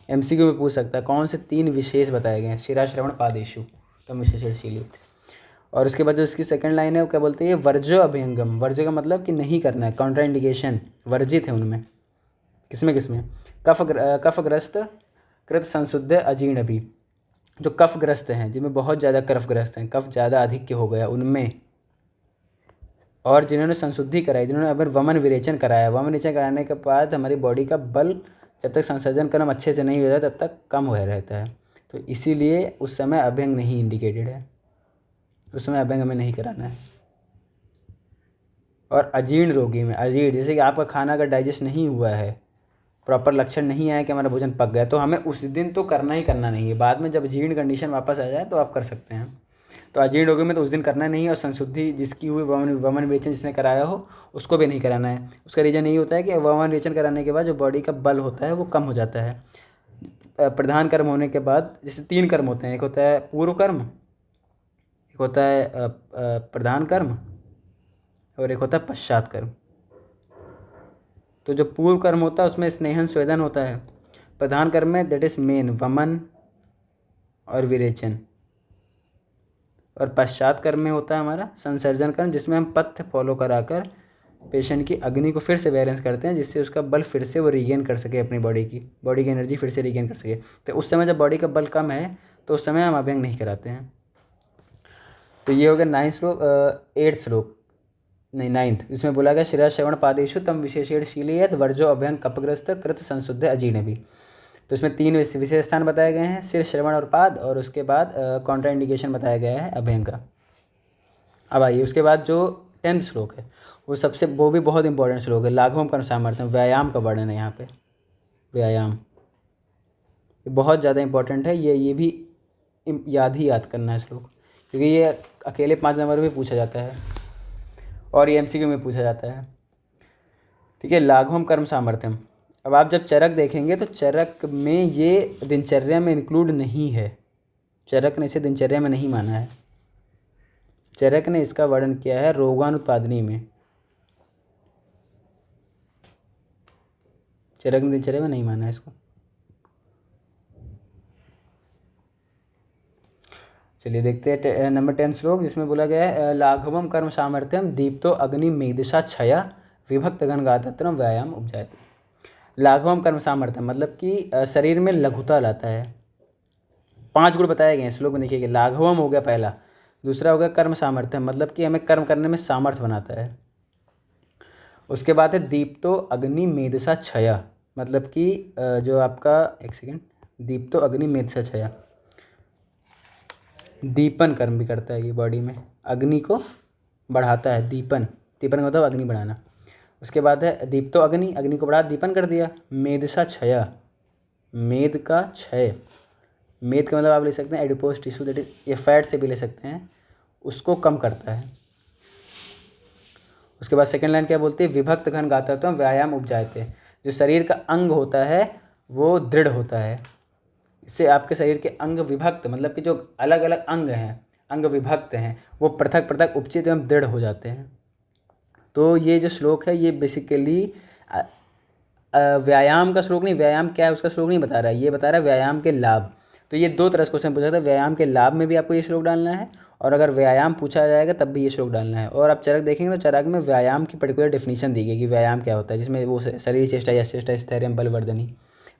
एमसीक्यू में पूछ सकता है कौन से 3 विशेष बताए गए हैं? शिरा श्रवण पादेशु तम विशेषशीलित। और उसके बाद जो इसकी सेकंड लाइन है वो क्या बोलते हैं? ये वर्जो अभ्यंगम। वर्जो का मतलब कि नहीं करना है, कॉन्ट्राइंडिकेशन, वर्जित है उनमें। किसमें? कफग्रस्त कृत संशुद्ध अजीर्ण भी। जो कफग्रस्त हैं, जिनमें बहुत ज़्यादा कफग्रस्त हैं, कफ ज़्यादा अधिक हो गया उनमें, और जिन्होंने संशुद्धि कराई, जिन्होंने अगर वमन विरेचन कराया, वमन विरेचन कराने के बाद हमारी बॉडी का बल जब तक संसर्जन कर्म अच्छे से नहीं हो जाता तब तक कम हो रहता है। तो इसीलिए उस समय अभ्यंग नहीं इंडिकेटेड है, उस समय अभ्यंग हमें नहीं कराना है। और अजीर्ण रोगी में, अजीर्ण जैसे कि आपका खाना अगर डाइजेस्ट नहीं हुआ है, प्रॉपर लक्षण नहीं आया कि हमारा भोजन पक गया, तो हमें उस दिन तो करना ही करना नहीं है। बाद में जब जीर्ण कंडीशन वापस आ जाए तो आप कर सकते हैं। तो अजीर्ण रोगी में तो उस दिन करना नहीं है। और संशुद्धि जिसकी हुई, वमन विरेचन जिसने कराया हो, उसको भी नहीं कराना है। उसका रीज़न यही होता है कि वमन विरेचन कराने के बाद जो बॉडी का बल होता है वो कम हो जाता है। प्रधान कर्म होने के बाद जैसे 3 कर्म होते हैं, एक होता है पूर्व कर्म, एक होता है प्रधान कर्म, और एक होता है पश्चात कर्म। तो जो पूर्व कर्म होता है उसमें स्नेहन स्वेदन होता है। प्रधान कर्म में दैट इज मेन वमन और विरेचन। और पश्चात कर्म में होता है हमारा संसर्जन कर्म, जिसमें हम पथ्य फॉलो कराकर पेशेंट की अग्नि को फिर से बैलेंस करते हैं, जिससे उसका बल फिर से वो रीगेन कर सके, अपनी बॉडी की एनर्जी फिर से रीगेन कर सके। तो उस समय जब बॉडी का बल कम है तो उस समय हम अभ्यंग नहीं कराते हैं। तो ये हो गया 9 श्लोक, 8 श्लोक, नहीं 9th। इसमें बोला गया शिरा श्रवण पादेशु तम विशेषेण शीलयेत वर्जो अभ्यंग कपग्रस्त कृत संशुद्ध अजीर्ण भी। तो इसमें 3 विशेष स्थान बताए गए हैं, सिर, श्रवण और पाद, और उसके बाद कॉन्ट्रा इंडिकेशन बताया गया है अभ्यंग का। अब आइए उसके बाद जो 10th श्लोक है वो भी बहुत इंपॉर्टेंट श्लोक है। लाघवम कर्म सामर्थ्यम, व्यायाम का वर्णन है यहाँ पे। व्यायाम ये बहुत ज़्यादा इंपॉर्टेंट है, ये भी याद करना है श्लोक, क्योंकि ये अकेले 5 नंबर में पूछा जाता है और ये MCQ में पूछा जाता है। ठीक है, लाघवम कर्म सामर्थ्यम। अब आप जब चरक देखेंगे तो चरक में ये दिनचर्या में इंक्लूड नहीं है, चरक ने इसे दिनचर्या में नहीं माना है। चरक ने इसका वर्णन किया है रोगानुत्पादनी में, चरक ने दिनचर्या में नहीं माना है इसको। चलिए देखते हैं नंबर 10 श्लोक, जिसमें बोला गया है लाघवम कर्म सामर्थ्यम दीप्तो अग्नि मेघदशा छया विभक्त गणगात्रम व्यायाम उपजायते। लाघवम कर्म सामर्थ्यम मतलब कि शरीर में लघुता लाता है। 5 गुण बताए गए हैं श्लोक में, देखिए लाघवम हो गया पहला, दूसरा हो गया कर्म सामर्थ्यम मतलब कि हमें कर्म करने में सामर्थ्य बनाता है। उसके बाद है दीप्तो अग्नि मेधसा छया मतलब कि जो आपका, एक सेकेंड, दीप्तो अग्नि मेधसा छया दीपन कर्म भी करता है ये बॉडी में, अग्नि को बढ़ाता है। दीपन का मतलब अग्नि बढ़ाना। उसके बाद है दीप्तो अग्नि, अग्नि को बढ़ा दीपन कर दिया। मेधसा छया, मेद का क्षय, मेद का मतलब आप ले सकते हैं एडिपोज टिश्यू, दैट इज ये फैट से भी ले सकते हैं, उसको कम करता है। उसके बाद सेकेंड लाइन क्या बोलते हैं, विभक्त घन गात्रत्वम व्यायाम उपजायते। जो शरीर का अंग होता है वो दृढ़ होता है, इससे आपके शरीर के अंग विभक्त मतलब कि जो अलग अलग अंग हैं, अंग विभक्त हैं, वो पृथक पृथक उपचित एवं दृढ़ हो जाते हैं। तो ये जो श्लोक है ये बेसिकली व्यायाम का श्लोक नहीं, व्यायाम क्या है उसका श्लोक नहीं बता रहा है, ये बता रहा है व्यायाम के लाभ। तो ये 2 तरह से क्वेश्चन पूछा था, व्यायाम के लाभ में भी आपको ये श्लोक डालना है, और अगर व्यायाम पूछा जाएगा तब भी ये श्लोक डालना है। और आप चरक देखेंगे तो चरक में व्यायाम की पर्टिकुलर डेफिनेशन दी गई कि व्यायाम क्या होता है, जिसमें वो शरीर चेष्टा, यश चेष्टा, स्थैर्यम, बलवर्धनी,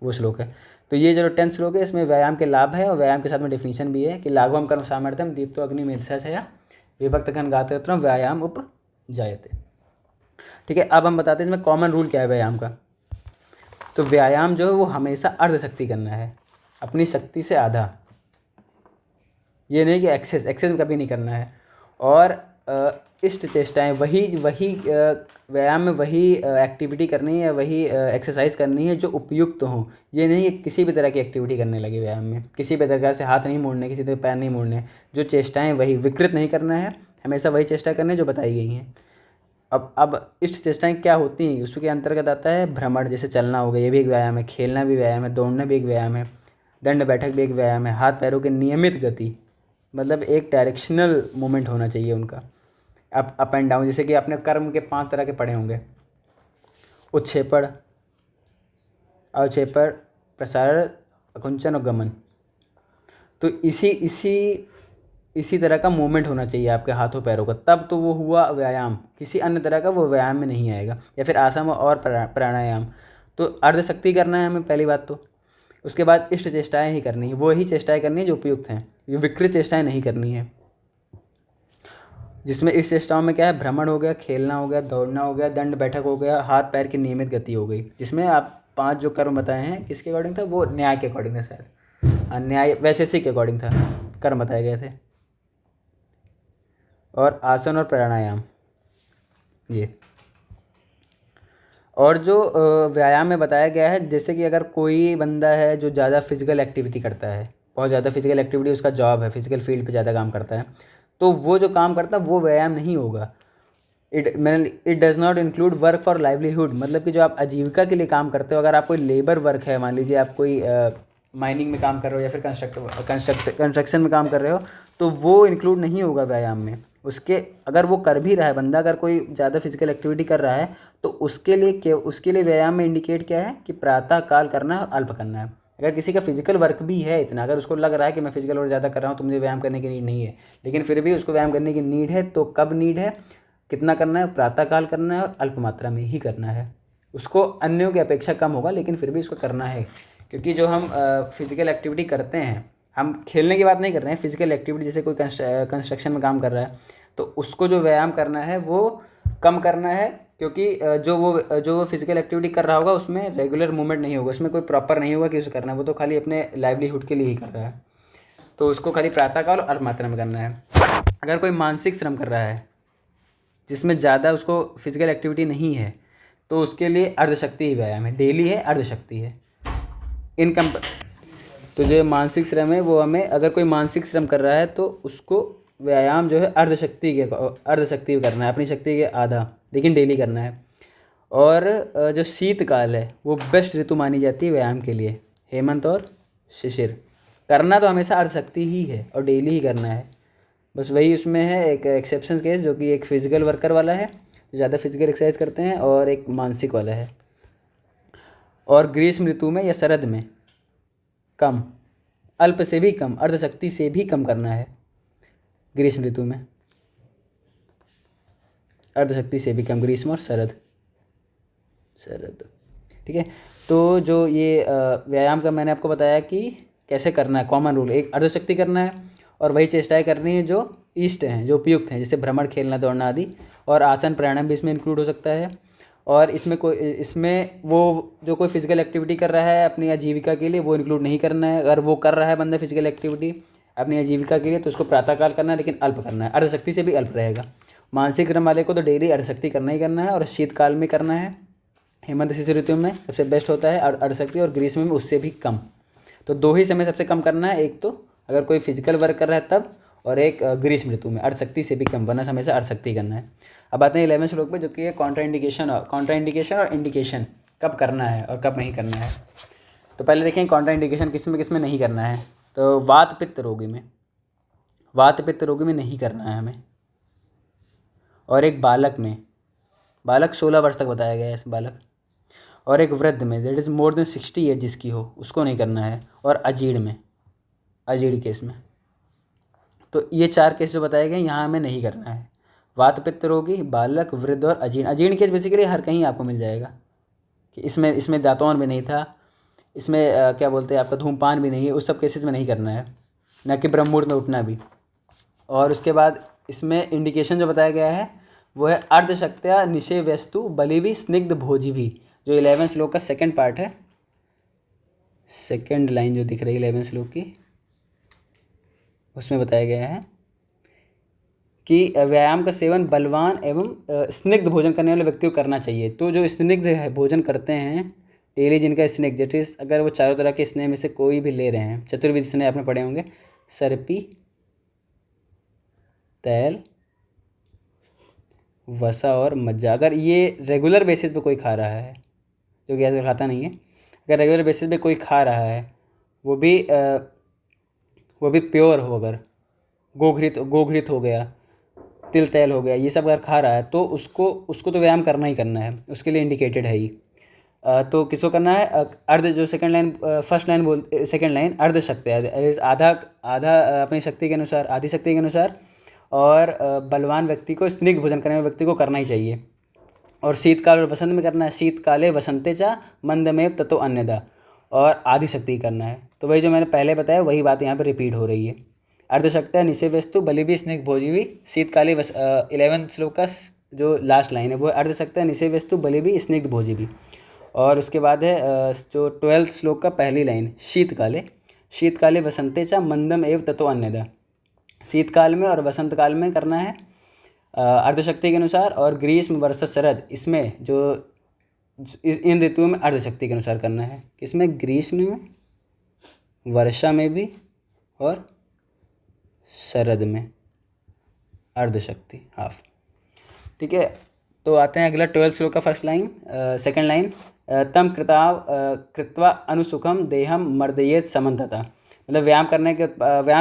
वो श्लोक है। तो ये जो 10th श्लोक है इसमें व्यायाम के लाभ है और व्यायाम के साथ में डेफिनेशन भी है कि लाघवम कर्म सामर्थ्यम दीप्तो अग्नि मेधसा छया विभक्त घन गात्रत्वम व्यायाम उपजायते। ठीक है, अब हम बताते हैं इसमें कॉमन रूल क्या है व्यायाम का। तो व्यायाम जो है वो हमेशा अर्ध शक्ति करना है, अपनी शक्ति से आधा, ये नहीं कि एक्सेस कभी नहीं करना है। और इष्ट चेष्टाएँ वही व्यायाम में वही एक्टिविटी करनी है, वही एक्सरसाइज करनी है जो उपयुक्त हों। ये नहीं कि किसी भी तरह की एक्टिविटी करने लगे व्यायाम में, किसी भी तरह से हाथ नहीं मोड़ने, किसी तरह पैर नहीं मोड़ने, जो चेष्टाएँ वही, विकृत नहीं करना है, हमेशा वही चेष्टा करनी है जो बताई गई हैं। अब इष्ट चेष्टाएँ क्या होती हैं, उसके अंतर्गत आता है भ्रमण, जैसे चलना हो गया, ये भी एक व्यायाम है, खेलना भी व्यायाम है, दौड़ना भी एक व्यायाम है, दंड बैठक भी एक व्यायाम है, हाथ पैरों की नियमित गति मतलब एक डायरेक्शनल मूवमेंट होना चाहिए उनका, अप एंड डाउन। जैसे कि आपने कर्म के 5 तरह के पढ़े होंगे, उत्क्षेपण, अवक्षेपण, प्रसारण, अकुंचन और गमन। तो इसी तरह का मूवमेंट होना चाहिए आपके हाथों पैरों का, तब तो वो हुआ व्यायाम। किसी अन्य तरह का वो व्यायाम में नहीं आएगा। या फिर आसन और प्राणायाम, तो अर्धशक्ति करना है हमें पहली बात तो। उसके बाद इष्ट चेष्टाएँ ही करनी है, वो ही चेष्टाएँ करनी है जो उपयुक्त हैं, ये विकृत चेष्टाएँ नहीं करनी है। जिसमें इस चेष्टाओं में क्या है, भ्रमण हो गया, खेलना हो गया, दौड़ना हो गया, दंड बैठक हो गया, हाथ पैर की नियमित गति हो गई। जिसमें आप 5 जो कर्म बताए हैं किसके अकॉर्डिंग था, वो न्याय के अकॉर्डिंग था शायद, न्याय वैशेषिक के अकॉर्डिंग था कर्म बताए गए थे। और आसन और प्राणायाम ये, और जो व्यायाम में बताया गया है, जैसे कि अगर कोई बंदा है जो ज़्यादा फिजिकल एक्टिविटी करता है, बहुत ज़्यादा फिजिकल एक्टिविटी उसका जॉब है, फिजिकल फील्ड पे ज़्यादा काम करता है, तो वो जो काम करता है वो व्यायाम नहीं होगा। It does not include work for livelihood, मतलब कि जो आप आजीविका के लिए काम करते हो, अगर आप कोई लेबर वर्क है, मान लीजिए आप कोई माइनिंग में काम कर रहे हो या फिर कंस्ट्रक्शन में काम कर रहे हो, तो वो इंक्लूड नहीं होगा व्यायाम में। उसके अगर वो कर भी रहा है बंदा, अगर कोई ज़्यादा फिजिकल एक्टिविटी कर रहा है, तो उसके लिए व्यायाम में इंडिकेट क्या है कि प्रातः काल करना है, अल्प करना है। अगर किसी का फिजिकल वर्क भी है इतना, अगर उसको लग रहा है कि मैं फिजिकल वर्क ज़्यादा कर रहा हूँ तो मुझे व्यायाम करने की नीड नहीं है, लेकिन फिर भी उसको व्यायाम करने की नीड है, तो कब नीड है, कितना करना है, प्रातःकाल करना है और अल्प मात्रा में ही करना है। उसको अन्यों की अपेक्षा कम होगा, लेकिन फिर भी उसको करना है, क्योंकि जो हम फिजिकल एक्टिविटी करते हैं हम खेलने की बात नहीं कर रहे हैं, फिजिकल एक्टिविटी जैसे कोई कंस्ट्रक्शन में काम कर रहा है तो उसको जो व्यायाम करना है वो कम करना है, क्योंकि जो वो फिजिकल एक्टिविटी कर रहा होगा उसमें रेगुलर मूवमेंट नहीं होगा, उसमें कोई प्रॉपर नहीं होगा कि उसे करना है, वो तो खाली अपने लाइवलीहुड के लिए ही कर रहा है। तो उसको खाली प्रातःकाल और अल्प मात्रा में करना है। अगर कोई मानसिक श्रम कर रहा है जिसमें ज़्यादा उसको फिजिकल एक्टिविटी नहीं है तो उसके लिए अर्धशक्ति ही व्यायाम है, डेली है, अर्धशक्ति है। इन कम तो जो मानसिक श्रम है वो हमें, अगर कोई मानसिक श्रम कर रहा है तो उसको व्यायाम जो है अर्धशक्ति करना है, अपनी शक्ति के आधा, लेकिन डेली करना है। और जो शीतकाल है वो बेस्ट ऋतु मानी जाती है व्यायाम के लिए, हेमंत और शिशिर। करना तो हमेशा अर्धशक्ति ही है और डेली ही करना है, बस वही उसमें है एक एक्सेप्शन केस, जो कि एक फिजिकल वर्कर वाला है, ज़्यादा फिजिकल एक्सरसाइज करते हैं, और एक मानसिक वाला है। और ग्रीष्म ऋतु में या शरद में कम, अल्प से भी कम, अर्धशक्ति से भी कम करना है। ग्रीष्म ऋतु में अर्धशक्ति से भी कम, ग्रीष्म और शरद। ठीक है। तो जो ये व्यायाम का मैंने आपको बताया कि कैसे करना है, कॉमन रूल, एक अर्धशक्ति करना है और वही चेष्टाएं करनी है जो इष्ट हैं, जो उपयुक्त हैं, जैसे भ्रमण, खेलना, दौड़ना आदि। और आसन प्राणायाम भी इसमें इंक्लूड हो सकता है। और इसमें वो जो कोई फिजिकल एक्टिविटी कर रहा है अपनी आजीविका के लिए वो इंक्लूड नहीं करना है। अगर वो कर रहा है बंदा फिजिकल एक्टिविटी अपनी आजीविका के लिए तो उसको प्रातःकाल करना है, लेकिन अल्प करना है, अर्धशक्ति से भी अल्प रहेगा। मानसिक श्रम वाले को तो डेली अर्धशक्ति करना ही करना है, और शीतकाल में करना है, हेमंत शिशिर ऋतु में सबसे बेस्ट होता है अर्धशक्ति, और ग्रीष्म में उससे भी कम। तो दो ही समय सबसे कम करना है, एक तो अगर कोई फिजिकल वर्क कर रहा है तब, और एक ग्रीष्म ऋतु में अर्धशक्ति से भी कम, वरना हमेशा अर्धशक्ति करना है। अब आते हैं 11वें श्लोक पे, जो कि है कॉन्ट्राइंडिकेशन और इंडिकेशन, कब करना है और कब नहीं करना है। तो पहले देखें कॉन्ट्राइंडिकेशन किस में नहीं करना है। तो वात पित्त रोगी में नहीं करना है हमें, और एक बालक में, बालक 16 वर्ष तक बताया गया है इस बालक, और एक वृद्ध में that is more than 60 age जिसकी हो उसको नहीं करना है, और अजीर्ण केस में। तो ये 4 केस जो बताए गए यहाँ हमें नहीं करना है, वात पित्त रोगी, बालक, वृद्ध और अजीर्ण केस बेसिकली हर कहीं आपको मिल जाएगा कि इसमें दातौन भी नहीं था, इसमें क्या बोलते हैं आपका धूमपान भी नहीं है, उस सब केसेस में नहीं करना है, न कि ब्रह्म मुहूर्त में उठना भी। और उसके बाद इसमें इंडिकेशन जो बताया गया है वो है अर्धशक्त्या निषेव्यस्तु बलिभी स्निग्ध भोजी भी, जो 11वें श्लोक का सेकंड पार्ट है, सेकंड लाइन जो दिख रही है 11वें श्लोक की, उसमें बताया गया है कि व्यायाम का सेवन बलवान एवं स्निग्ध भोजन करने वाले व्यक्ति को करना चाहिए। तो जो स्निग्ध है भोजन करते हैं डेली, जिनका स्नेक दैट इज, अगर वो चारों तरह के स्नेह में से कोई भी ले रहे हैं, चतुर्विध स्नेह आपने पढ़े होंगे, सर्पी, तैल, वसा और मज्जा, अगर ये रेगुलर बेसिस पे कोई खा रहा है, जो कि आजकल खाता नहीं है, अगर रेगुलर बेसिस पे कोई खा रहा है, वो भी प्योर हो, अगर गोघृत हो गया, तिल तेल हो गया, ये सब अगर खा रहा है तो उसको तो व्यायाम करना ही करना है, उसके लिए इंडिकेटेड है ही। तो किसको करना है, अर्ध, जो second line, first line second line अर्धशक्ति, आधा अपनी शक्ति के अनुसार, आधी शक्ति के अनुसार, और बलवान व्यक्ति को, स्निग्ध भोजन करने वाले व्यक्ति को करना ही चाहिए। और शीतकाल और वसंत में करना है, शीतकाले वसंते चा मंदमेव ततो अन्यदा, और आधी शक्ति करना है। तो वही जो मैंने पहले बताया वही बात यहाँ पे रिपीट हो रही है। अर्धशक्त्या निषेव्यस्तु बलिभी स्निग्ध भोजिभी, शीतकाले 11 श्लोक का जो लास्ट लाइन है वो अर्धशक्त्या निषेव्यस्तु बलिभी स्निग्ध भोजिभी। और उसके बाद है जो 12 श्लोक का पहली लाइन, शीतकाले वसंते चा मंदम एव ततो अन्यदा, शीतकाल में और वसंत काल में करना है अर्धशक्ति के अनुसार, और ग्रीष्म, वर्षा, शरद, इसमें जो इन ऋतुओं में अर्धशक्ति के अनुसार करना है। किसमें, ग्रीष्म में, वर्षा में भी, और शरद में अर्धशक्ति हाफ। ठीक है। तो आते हैं अगला 12 श्लोक का फर्स्ट लाइन, सेकंड लाइन, तम कृत्वा अनुसुखम देहम मर्दयेत समन्तता, मतलब व्यायाम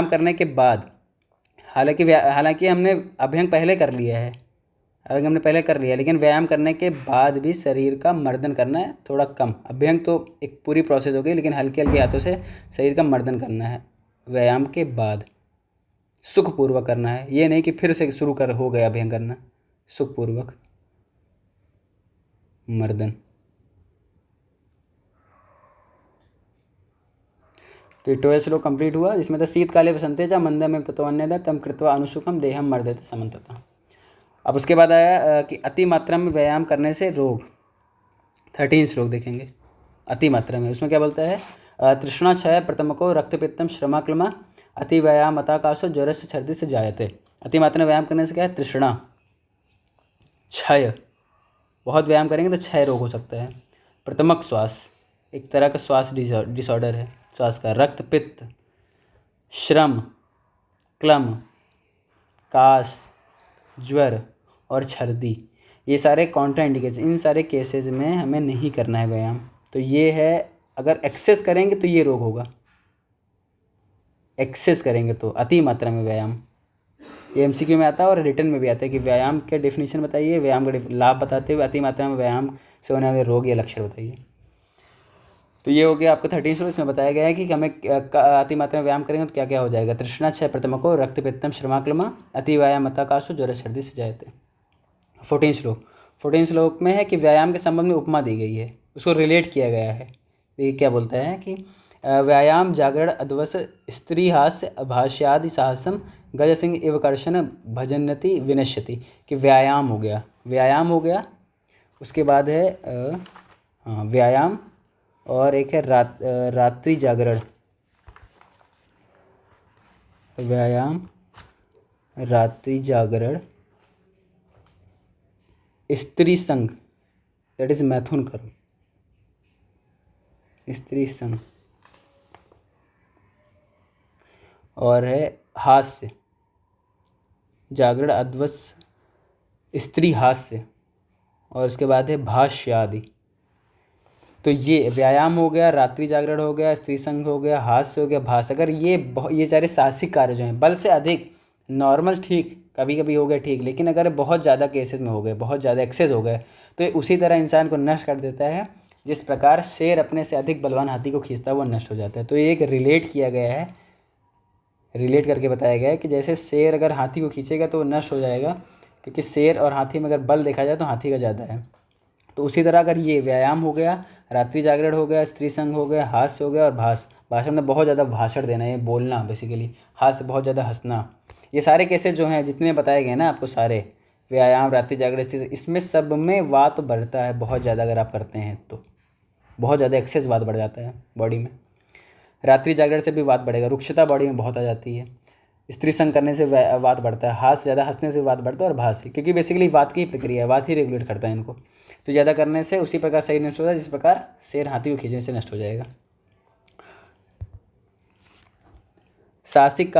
करने के बाद, हालांकि हमने अभ्यंग पहले कर लिया है, लेकिन व्यायाम करने के बाद भी शरीर का मर्दन करना है, थोड़ा कम। अभ्यंग तो एक पूरी प्रोसेस हो गई, लेकिन हल्के हल्के हाथों से शरीर का मर्दन करना है व्यायाम के बाद, सुखपूर्वक करना है, ये नहीं कि फिर से हो गया अभ्यंग करना, सुखपूर्वक मर्दन। तो ये 12 श्लोक कंप्लीट हुआ, जिसमें था शीतकाले वसंते च मंदमेव ततोऽन्यथा तम कृत्वा अनुसुखम देहम मर्दते समन्ततः। अब उसके बाद आया कि अति मात्रा में व्यायाम करने से रोग। 13 श्लोक देखेंगे अति मात्रा में। उसमें क्या बोलता है, तृष्णा क्षय प्रथमको रक्तपित्तम श्रमाक्लमा अति व्यायाम अताकाशो ज्वरस्य छर्दी से जायते। अति मात्रा में व्यायाम करने से क्या है, तृष्णा, क्षय, बहुत व्यायाम करेंगे तो क्षय रोग हो सकता है। प्रथमक श्वास, एक तरह का श्वास डिसऑर्डर है श्वास का। रक्त पित्त, श्रम, क्लम, काश, ज्वर और छर्दी, ये सारे कॉन्ट्राइंडिकेशन, इन सारे केसेस में हमें नहीं करना है व्यायाम। तो ये है, अगर एक्सेस करेंगे तो ये रोग होगा, एक्सेस करेंगे तो अति मात्रा में व्यायाम। ये एमसीक्यू में आता है और रिटर्न में भी आता है कि व्यायाम के डेफिनेशन बताइए, व्यायाम का लाभ बताते हुए अति मात्रा में व्यायाम से होने वाले रोग या लक्षण बताइए। तो ये हो गया आपको 13 श्लोक। इसमें बताया गया है कि हमें अति मात्रा में व्यायाम करेंगे तो क्या क्या हो जाएगा। तृष्णा क्षय प्रथमको रक्तपित्तम श्रमाक्लमा अति व्यायाम अताकाशो ज्वर सर्दी से जायते। 14 श्लोक में है कि व्यायाम के संबंध में उपमा दी गई है, उसको रिलेट किया गया है। ये क्या बोलता है कि व्यायाम जागरण अध्वस स्त्री हास्य भाष्यादि साहसम गज सिंह इव कर्षण भजन्यति विनश्यति। कि व्यायाम हो गया, व्यायाम हो गया। उसके बाद है व्यायाम, और एक है रात्रि जागरण। व्यायाम, रात्रि जागरण, स्त्री संग, दैट इज मैथुन कर्म, स्त्री संग, और है हास्य, जागरण अध्वस स्त्री हास्य, और उसके बाद है भाष्य आदि। तो ये व्यायाम हो गया, रात्रि जागरण हो गया, स्त्री संग हो गया, हास्य हो गया, भाष्य। अगर ये सारे साहसिक कार्य जो हैं, बल से अधिक, नॉर्मल ठीक कभी कभी हो गए ठीक, लेकिन अगर बहुत ज़्यादा केसेस में हो गए, बहुत ज़्यादा एक्सेस हो गए, तो ये उसी तरह इंसान को नष्ट कर देता है जिस प्रकार शेर अपने से अधिक बलवान हाथी को खींचता है, वो नष्ट हो जाता है। तो ये एक रिलेट किया गया है, रिलेट करके बताया गया है कि जैसे शेर अगर हाथी को खींचेगा तो वो नष्ट हो जाएगा, क्योंकि शेर और हाथी में अगर बल देखा जाए तो हाथी का ज़्यादा है। तो उसी तरह अगर ये व्यायाम हो गया, रात्रि जागरण हो गया, स्त्री संग हो गया, हास्य हो गया, और भाषण में बहुत ज़्यादा भाषण देना, ये बोलना बेसिकली, हास्य बहुत ज़्यादा हंसना, ये सारे केसेस जो हैं जितने बताए गए ना आपको, सारे व्यायाम, रात्रि जागरण, स्त्री, इसमें सब में वात बढ़ता है बहुत ज़्यादा। अगर आप करते हैं तो बहुत ज़्यादा एक्सेस वात बढ़ जाता है बॉडी में। रात्रि जागरण से भी वात बढ़ेगा, रुक्षता बॉडी में बहुत आ जाती है। स्त्री संग करने से वात बढ़ता है, हाथ ज़्यादा हंसने से वात बढ़ता है, और भास, क्योंकि बेसिकली वात की प्रक्रिया है, वात ही रेगुलेट करता है इनको। तो ज़्यादा करने से उसी प्रकार शरीर नष्ट होता है जिस प्रकार शेर हाथी को खींचने से नष्ट हो जाएगा। साहसिक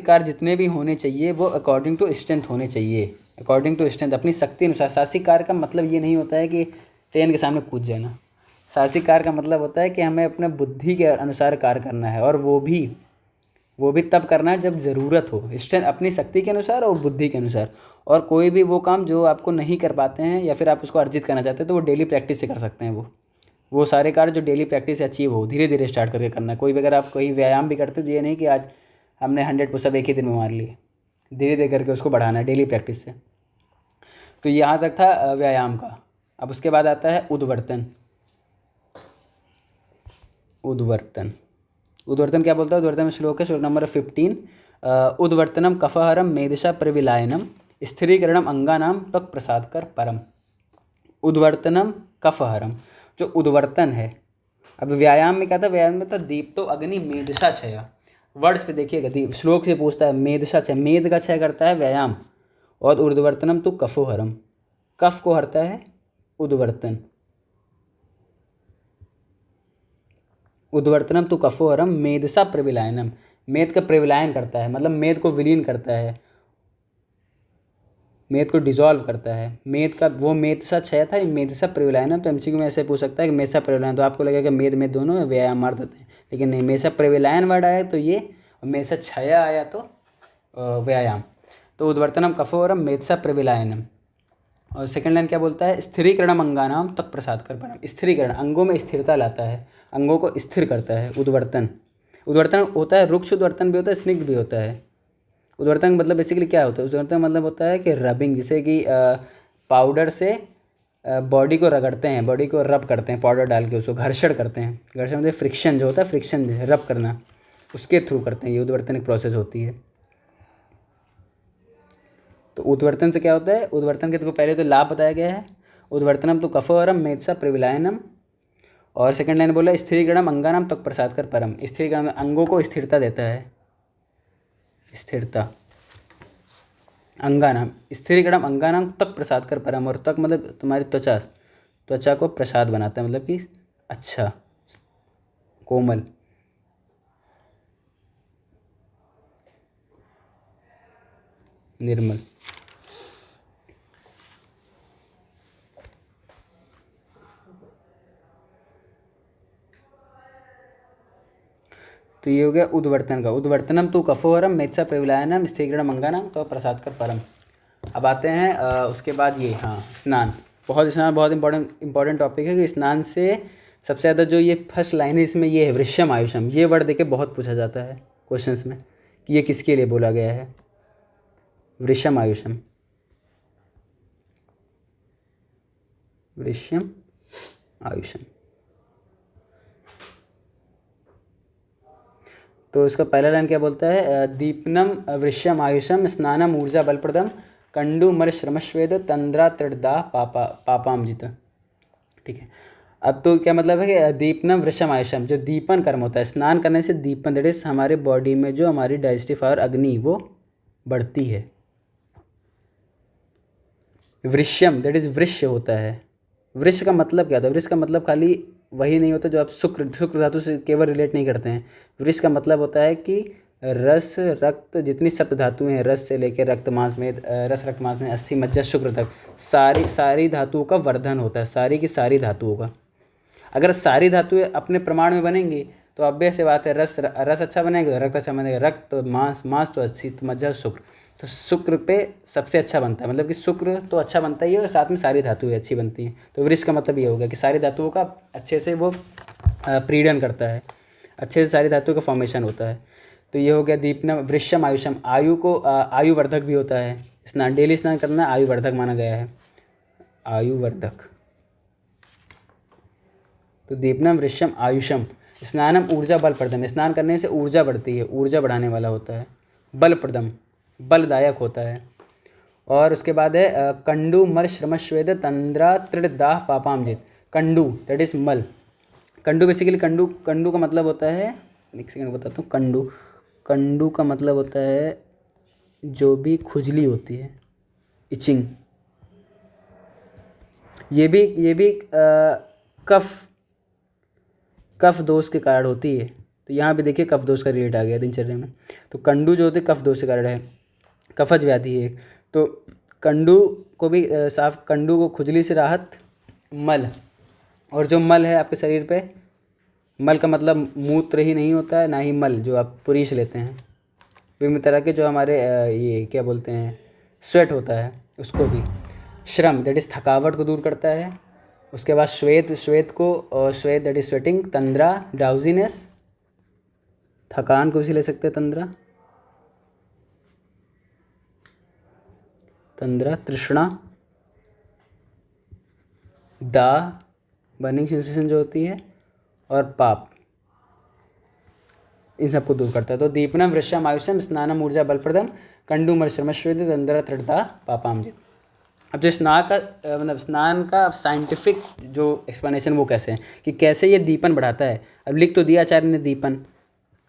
कार्य जितने भी होने चाहिए वो अकॉर्डिंग टू स्ट्रेंथ होने चाहिए, अकॉर्डिंग टू स्ट्रेंथ, अपनी शक्ति अनुसार। साहसिक कार्य का मतलब ये नहीं होता है कि ट्रेन के सामने कूद जाना। साहसिक कार्य का मतलब होता है कि हमें अपने बुद्धि के अनुसार कार्य करना है, और वो भी तब करना है जब ज़रूरत हो, स्ट्रेंथ अपनी शक्ति के अनुसार और बुद्धि के अनुसार। और कोई भी वो काम जो आपको नहीं कर पाते हैं या फिर आप उसको अर्जित करना चाहते हैं, तो वो डेली प्रैक्टिस से कर सकते हैं। वो सारे कार्य जो डेली प्रैक्टिस से अचीव हो, धीरे धीरे स्टार्ट करके करना है। कोई भी अगर आप कोई व्यायाम भी करते हो तो ये नहीं कि आज हमने 100 पुशअप एक ही दिन में मार लिए, धीरे धीरे करके उसको बढ़ाना है डेली प्रैक्टिस से। तो यहाँ तक था व्यायाम का। अब उसके बाद आता है उद्वर्तन। उद्वर्तन क्या बोलता है, उद्वर्तन में श्लोक है, श्लोक नंबर 15। उद्वर्तनम कफहरम मेधसा प्रविलायनम स्थिरीकरणम अंगानाम त्वक प्रसाद कर परम। उद्वर्तनम कफहरम, जो उद्वर्तन है। अब व्यायाम में क्या था, व्यायाम में था दीप्तो अग्नि मेधसा क्षय। वर्ड्स पे देखिएगा, श्लोक से पूछता है मेधसा क्षय, मेध का क्षय करता है व्यायाम, और उद्वर्तनम तो कफोहरम, कफ को हरता है उद्वर्तन। उद्वर्तनम तो कफोहरम मेधसा प्रविलायनम, मेध का प्रविलायन करता है, मतलब मेध को विलीन करता है, मेध को डिजॉल्व करता है। मेध का वो मेधसा क्षय था, मेधसा प्रविलायनम। तो एमसीक्यू में ऐसे पूछ सकता है कि मेधसा प्रविलायन, तो आपको लगेगा मेध में दोनों व्यायाम मार देते हैं, लेकिन नहीं, मेधसा प्रविलायन वर्ड आया तो ये, और मेधसा क्षय आया तो व्यायाम। तो उद्वर्तनम कफोहरम मेधसा प्रविलायनम। और सेकंड लाइन क्या बोलता है, स्थिरीकरणम अंगानाम त्वक प्रसाद कर परम। स्थिरीकरण, अंगों में स्थिरता लाता है, अंगों को स्थिर करता है उद्वर्तन। उद्वर्तन होता है, रुक्ष उद्वर्तन भी होता है, स्निग्ध भी होता है। उद्वर्तन मतलब बेसिकली क्या होता है, उद्वर्तन मतलब होता है कि रबिंग, जैसे कि पाउडर से बॉडी को रगड़ते हैं, बॉडी को रब करते हैं पाउडर डाल के, उसको घर्षण करते हैं। घर्षण मतलब फ्रिक्शन जो होता है, फ्रिक्शन रब करना। उसके थ्रू करते हैं, ये उद्वर्तन एक प्रोसेस होती है। तो उद्वर्तन से क्या होता है, उद्वर्तन के तो पहले तो लाभ बताया गया है, उद्वर्तनम तो कफोहरम मेधसा प्रविलायनम, और सेकंड लाइन बोला स्थिरीकरणम अंगानाम त्वक प्रसाद कर परम, स्थिरीकरण अंगों को स्थिरता देता है, स्थिरता अंगानाम, स्थिरीकरणम अंगानाम त्वक प्रसाद कर परम, और त्वक मतलब तुम्हारी त्वचा, त्वचा को प्रसाद बनाता है, मतलब कि अच्छा, कोमल। निर्मल। तो ये हो गया उद्वर्तन का। उद्वर्तनम तो कफोहरम मेत्सा प्रविलायनम स्थिरीकरणम अंगानाम तो प्रसाद कर परम। अब आते हैं उसके बाद ये, हाँ, स्नान। स्नान बहुत इंपॉर्टेंट टॉपिक है कि स्नान से सबसे ज़्यादा जो ये फर्स्ट लाइन है इसमें ये है वृश्यम आयुषम, ये वर्ड देके बहुत पूछा जाता है क्वेश्चंस में कि ये किसके लिए बोला गया है, वृश्यम आयुषम, वृश्यम आयुषम। तो इसका पहला लाइन क्या बोलता है, दीपनम वृश्यम आयुषम स्नानम ऊर्जा बलप्रदम कंडु मर श्रमस्वेद तंद्रा त्रिदा पापामजित। ठीक है, अब तो क्या मतलब है कि दीपनम वृश्यम आयुषम, जो दीपन कर्म होता है, स्नान करने से दीपन, दैट इज हमारे बॉडी में जो हमारी डाइजेस्टिव पावर अग्नि वो बढ़ती है। वृश्यम दैट इज वृश्य होता है। वृश्य का मतलब क्या था, वृश्य का मतलब खाली वही नहीं होता जो आप शुक्र धातु से केवल रिलेट नहीं करते हैं। वृश्य का मतलब होता है कि रस रक्त जितनी सप्त धातुएं हैं, रस से लेकर रक्त मांस में, रस रक्त मांस में अस्थि मज्जा शुक्र तक, सारी धातुओं का वर्धन होता है, सारी की सारी धातुओं का। अगर सारी धातुएं अपने प्रमाण में बनेंगी तो ऑब्वियस सी बात है, रस अच्छा बनेगा तो रक्त अच्छा बनेगा, रक्त तो मांस तो अस्थि मज्जा शुक्र, तो शुक्र पे सबसे अच्छा बनता है, मतलब कि शुक्र तो अच्छा बनता ही है और साथ में सारी धातुएं अच्छी बनती हैं। तो वृष का मतलब ये होगा कि सारी धातुओं का अच्छे से वो प्रीडन करता है, अच्छे से सारी धातुओं का फॉर्मेशन होता है। तो ये हो गया दीपनम वृश्यम आयुषम। आयु को आयुवर्धक भी होता है, स्नान डेली स्नान करना आयुवर्धक माना गया है, आयुवर्धक। तो दीपनम वृश्यम आयुषम स्नानम ऊर्जा बलप्रदम, स्नान करने से ऊर्जा बढ़ती है, ऊर्जा बढ़ाने वाला होता है, बलप्रदम बलदायक होता है। और उसके बाद है कंडु मर श्रमस्वेद तंद्रा त्रिदाह पापामजित। कंडु दैट इज मल, कंडु बेसिकली कंडु का मतलब होता है, एक सेकंड बताता हूँ, कंडु का मतलब होता है जो भी खुजली होती है, इचिंग। ये भी कफ दोष के कारण होती है। तो यहाँ भी देखिए कफ दोष का रिलेट आ गया दिनचर्या में। तो कंडु जो होते कफ दोष के कारण है, कफज व्याधि है। तो कंडु को भी साफ, कंडु को खुजली से राहत, मल, और जो मल है आपके शरीर पे, मल का मतलब मूत्र ही नहीं होता है, ना ही मल जो आप पुरीश लेते हैं, विभिन्न तरह के जो हमारे ये क्या बोलते हैं स्वेट होता है, उसको भी। श्रम दैट इज़ थकावट को दूर करता है। उसके बाद श्वेत दैट इज स्वेटिंग। तंद्रा ड्राउजीनेस, थकान को भी ले सकते हैं, तंद्रा तृष्णा, दाह बर्निंग सेंसेशन जो होती है, और पाप, इन सबको दूर करता है। तो दीपनम वृश्यम आयुषम स्नानम ऊर्जा बलप्रदम कंडुमर श्रमस्वेद तंद्रा त्रिदा पापामजित। अब जो स्नान का साइंटिफिक जो एक्सप्लेनेशन वो कैसे है कि कैसे ये दीपन बढ़ाता है। अब लिख तो दिया आचार्य ने दीपन,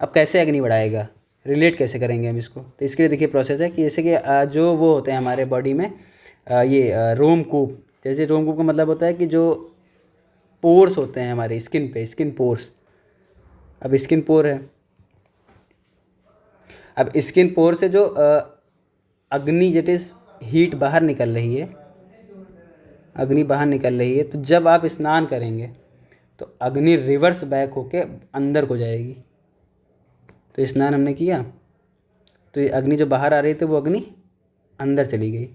अब कैसे अग्नि बढ़ाएगा, रिलेट कैसे करेंगे हम इसको। तो इसके लिए देखिए प्रोसेस है कि जैसे कि जो वो होते हैं हमारे बॉडी में ये रोमकूप, जैसे रोमकूप का मतलब होता है कि जो पोर्स होते हैं हमारे स्किन पे, स्किन पोर्स। अब स्किन पोर है, अब स्किन पोर से जो अग्नि जेट इज हीट बाहर निकल रही है, अग्नि बाहर निकल रही है, तो जब आप स्नान करेंगे तो अग्नि रिवर्स बैक होके अंदर को जाएगी। तो स्नान हमने किया तो ये अग्नि जो बाहर आ रही थी वो अग्नि अंदर चली गई।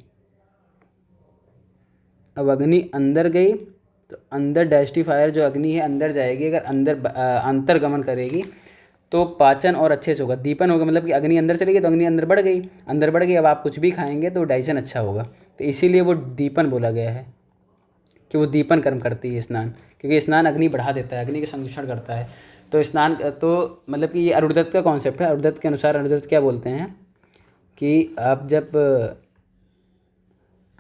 अब अग्नि अंदर गई तो अंदर डाइजेस्टिव फायर जो अग्नि है अंदर जाएगी, अगर अंदर अंतर्गमन करेगी तो पाचन और अच्छे से होगा, दीपन होगा, मतलब कि अग्नि अंदर चली गई तो अग्नि अंदर बढ़ गई, अब आप कुछ भी खाएंगे तो डाइजेशन अच्छा होगा। तो इसीलिए वो दीपन बोला गया है कि वो दीपन कर्म करती है स्नान, क्योंकि स्नान अग्नि बढ़ा देता है, अग्नि का संरक्षण करता है। तो स्नान तो मतलब कि ये अरुणदत्त का कॉन्सेप्ट है। अरुणदत्त के अनुसार अरुणदत्त क्या बोलते हैं कि आप जब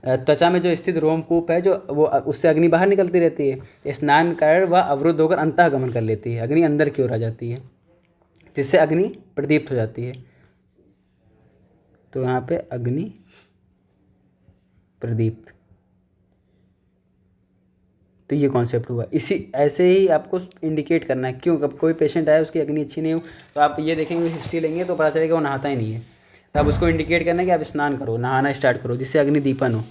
त्वचा में जो स्थित रोमकूप है जो वो उससे अग्नि बाहर निकलती रहती है, स्नान कारण वह अवरुद्ध होकर अंतःगमन कर लेती है, अग्नि अंदर की ओर आ जाती है, जिससे अग्नि प्रदीप्त हो जाती है। तो यहाँ पे अग्नि प्रदीप्त, तो ये कॉन्सेप्ट हुआ। इसी ऐसे ही आपको इंडिकेट करना है। क्यों, कब कोई पेशेंट आए उसकी अग्नि अच्छी नहीं हो तो आप ये देखेंगे, हिस्ट्री लेंगे तो पता चलेगा वो नहाता ही नहीं है, तो आप उसको इंडिकेट करना है कि आप स्नान करो, नहाना स्टार्ट करो, जिससे अग्नि दीपन हो।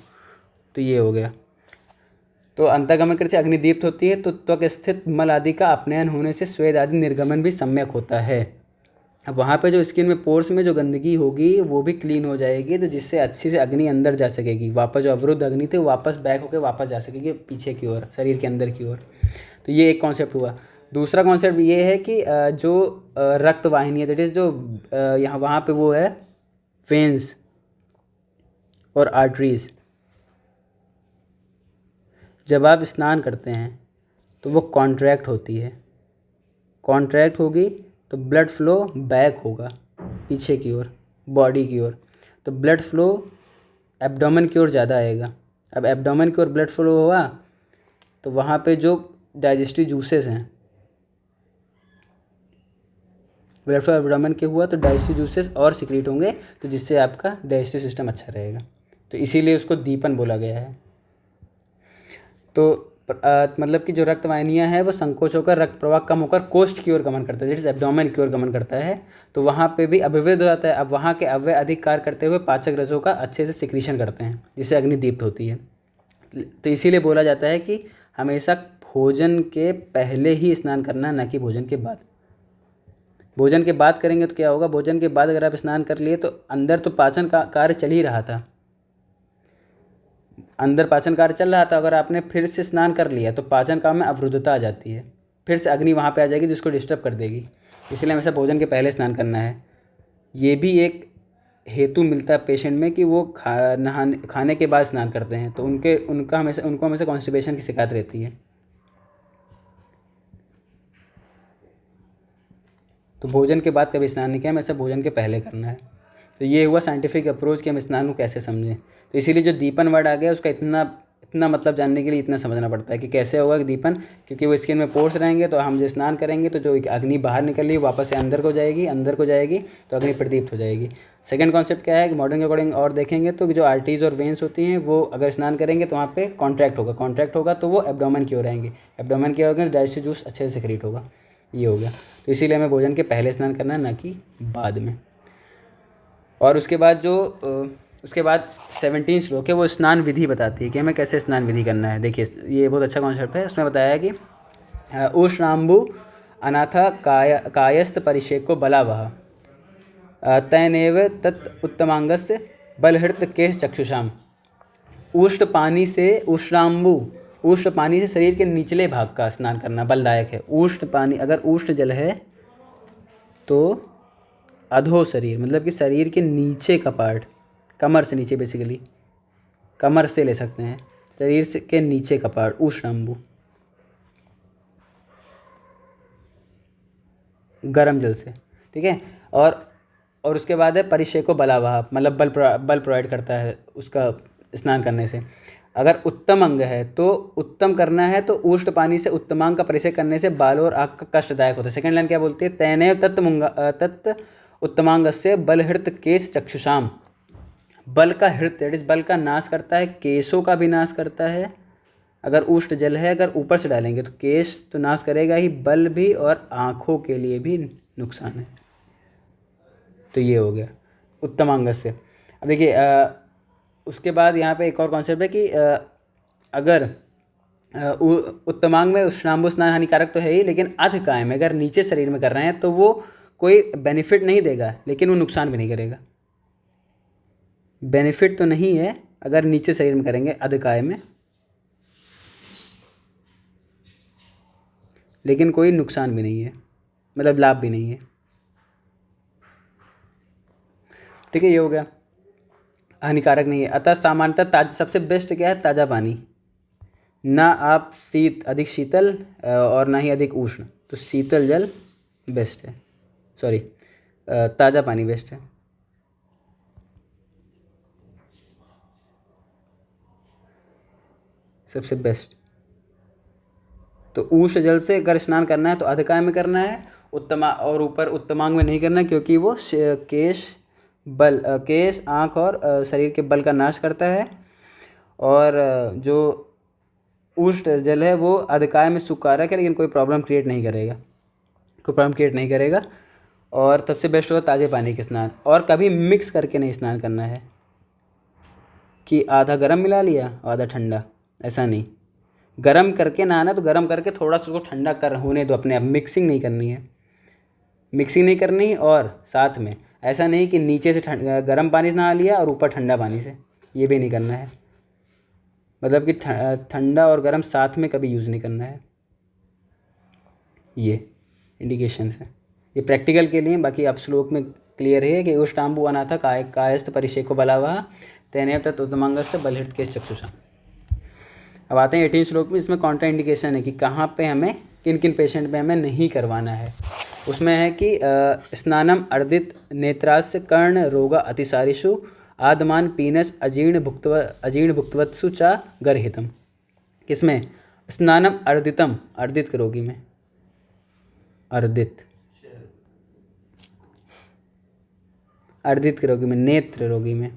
तो ये हो गया। तो अंतर्गमन करने से अग्नि दीप्त होती है, तो त्वक स्थित मल आदि का अपनयन होने से स्वेद आदि निर्गमन भी सम्यक होता है। अब वहाँ पे जो स्किन में पोर्स में जो गंदगी होगी वो भी क्लीन हो जाएगी, तो जिससे अच्छी से अग्नि अंदर जा सकेगी, वापस जो अवरुद्ध अग्नि थी वो वापस बैक होकर वापस जा सकेगी पीछे की ओर, शरीर के अंदर की ओर। तो ये एक कॉन्सेप्ट हुआ। दूसरा कॉन्सेप्ट ये है कि जो रक्त वाहिनी है, दैट इज़ जो यहाँ वहाँ पे वो है वेन्स और आर्टरीज, जब आप स्नान करते हैं तो वो कॉन्ट्रैक्ट होती है, कॉन्ट्रैक्ट होगी तो ब्लड फ्लो बैक होगा पीछे की ओर, बॉडी की ओर, तो ब्लड फ्लो एब्डोमेन की ओर ज़्यादा आएगा। अब एब्डोमेन की ओर ब्लड फ्लो हुआ तो वहाँ पे जो डाइजेस्टिव जूसेस हैं, ब्लड फ्लो एब्डोमेन के हुआ तो डाइजेस्टिव जूसेस और सिक्रीट होंगे, तो जिससे आपका डाइजेस्टिव सिस्टम अच्छा रहेगा। तो इसीलिए उसको दीपन बोला गया है। तो मतलब कि जो रक्त वाहिनियाँ हैं वो संकोच होकर रक्त प्रवाह कम होकर कोष्ठ की ओर गमन करता है, जैसे एब्डोमेन की ओर गमन करता है, तो वहाँ पे भी अभिवृद्ध हो जाता है। अब वहाँ के अवयव अधिक कार्य करते हुए पाचक रसों का अच्छे से सिक्रीशन करते हैं, जिससे अग्नि दीप्त होती है। तो इसीलिए बोला जाता है कि हमेशा भोजन के पहले ही स्नान करना है, ना कि भोजन के बाद। भोजन के बाद करेंगे तो क्या होगा, भोजन के बाद अगर आप स्नान कर लिए तो अंदर तो पाचन का कार्य चल ही रहा था, अंदर पाचन कार्य चल रहा था, अगर आपने फिर से स्नान कर लिया तो पाचन काम में अवरुद्धता आ जाती है, फिर से अग्नि वहाँ पे आ जाएगी जिसको डिस्टर्ब कर देगी। इसलिए हमेशा भोजन के पहले स्नान करना है। ये भी एक हेतु मिलता है पेशेंट में कि वो खाने के बाद स्नान करते हैं, तो उनको हमेशा कॉन्स्टिपेशन की शिकायत रहती है। तो भोजन के बाद कभी स्नान नहीं किया, हमेशा भोजन के पहले करना है। तो ये हुआ साइंटिफिक अप्रोच कि हम स्नान को कैसे समझें। तो इसीलिए जो दीपन वर्ड आ गया उसका इतना मतलब जानने के लिए इतना समझना पड़ता है कि कैसे होगा कि दीपन, क्योंकि वो स्किन में पोर्स रहेंगे, तो हम जो स्नान करेंगे तो जो अग्नि बाहर निकल रही है वापस से अंदर को जाएगी तो अग्नि प्रदीप्त हो जाएगी। सेकंड कॉन्सेप्ट क्या है कि मॉडर्न के अकॉर्डिंग और देखेंगे तो जो आर्टरीज और वेन्स होती हैं वो अगर स्नान करेंगे तो वहाँ पे कॉन्ट्रैक्ट होगा तो वो एब्डोमेन की ओर आएंगे, एब्डोमेन की ओर आएंगे तो डाइजेस्टिव जूस अच्छे से सिक्रीट होगा। ये हो गया। तो इसीलिए हमें भोजन के पहले स्नान करना है, ना कि बाद में। और उसके बाद 17 श्लोक है वो स्नान विधि बताती है कि हमें कैसे स्नान विधि करना है। देखिए ये बहुत अच्छा कॉन्सेप्ट है। उसमें बताया कि उष्णाम्बु अनाथ कायस्थ परिषेको बलावह तैनेव तत् उत्तमांगस्य बलहृत केश चक्षुषाम। उष्ण पानी से शरीर के निचले भाग का स्नान करना बलदायक है। उष्ण पानी, अगर उष्ण जल है तो अधो शरीर, मतलब कि शरीर के नीचे का पार्ट, कमर से नीचे, बेसिकली कमर से ले सकते हैं, शरीर से के नीचे का पार्ट उष्णाम्बु, गर्म जल से, ठीक है। और उसके बाद है परिषेको बलावह, मतलब बल प्रोवाइड करता है उसका स्नान करने से। अगर उत्तम अंग है तो उत्तम करना है तो उष्ण पानी से उत्तमांग का परिषेक करने से बाल और आँख का कष्टदायक होता है। सेकंड लाइन क्या बोलती है, तैनेव तत् उत्तमांगस्य बलहृत केश चक्षुषाम। बल का हृत, दैट इज बल का नाश करता है, केशों का भी नाश करता है। अगर उष्ण जल है, अगर ऊपर से डालेंगे तो केश तो नाश करेगा ही, बल भी और आँखों के लिए भी नुकसान है। तो ये हो गया उत्तमांगस्य। अब देखिए उसके बाद यहाँ पे एक और कॉन्सेप्ट है कि अगर उत्तमांग में उष्णाम्बु स्नान हानिकारक तो है ही, लेकिन अधकाय में अगर नीचे शरीर में कर रहे हैं तो वो कोई बेनिफिट नहीं देगा, लेकिन वो नुकसान भी नहीं करेगा। बेनिफिट तो नहीं है अगर नीचे शरीर में करेंगे अधकाय में, लेकिन कोई नुकसान भी नहीं है, मतलब लाभ भी नहीं है। ठीक है, ये हो गया, हानिकारक नहीं है। अतः सामान्यतः सबसे बेस्ट क्या है, ताज़ा पानी, ना आप अधिक शीतल और ना ही अधिक उष्ण, तो शीतल जल बेस्ट है, सॉरी ताज़ा पानी बेस्ट है। सबसे बेस्ट। तो उष्ण जल से अगर स्नान करना है तो अधकाय में करना है, और ऊपर उत्तमांग में नहीं करना, क्योंकि वो केश, आँख और शरीर के बल का नाश करता है। और जो उष्ण जल है वो अधकाय में सुकारक है, लेकिन कोई प्रॉब्लम क्रिएट नहीं करेगा। और सबसे बेस्ट होगा ताज़े पानी के स्नान, और कभी मिक्स करके नहीं स्नान करना है कि आधा गर्म मिला लिया आधा ठंडा, ऐसा नहीं। गर्म करके नहाना तो गर्म करके थोड़ा सा उसको ठंडा कर होने दो अपने आप, मिक्सिंग नहीं करनी है। और साथ में ऐसा नहीं कि नीचे से गर्म पानी से नहा लिया और ऊपर ठंडा पानी से, ये भी नहीं करना है। मतलब कि ठंडा और गर्म साथ में कभी यूज़ नहीं करना है। ये इंडिकेशंस है, ये प्रैक्टिकल के लिए। बाकी आप श्लोक में क्लियर है कि उष्टाम्बु अनाथ कायस्थ परिषेको बलावा तेनेव तत् उत्तमांगस्य बलहृत केश चक्षुषा। अब आते हैं 18 श्लोक में, जिसमें कॉन्ट्रा इंडिकेशन है कि कहाँ पे हमें किन किन पेशेंट पे हमें नहीं करवाना है। उसमें है कि स्नानम अर्दित नेत्रास्य कर्ण रोगा अतिसारिषु आदमान पीनस अजीर्ण भुक्तवत्सु चा गर्हितम। किसमें? स्नानम अर्दितम, अर्दित के रोगी में, अर्दित के रोगी में, नेत्र रोगी में।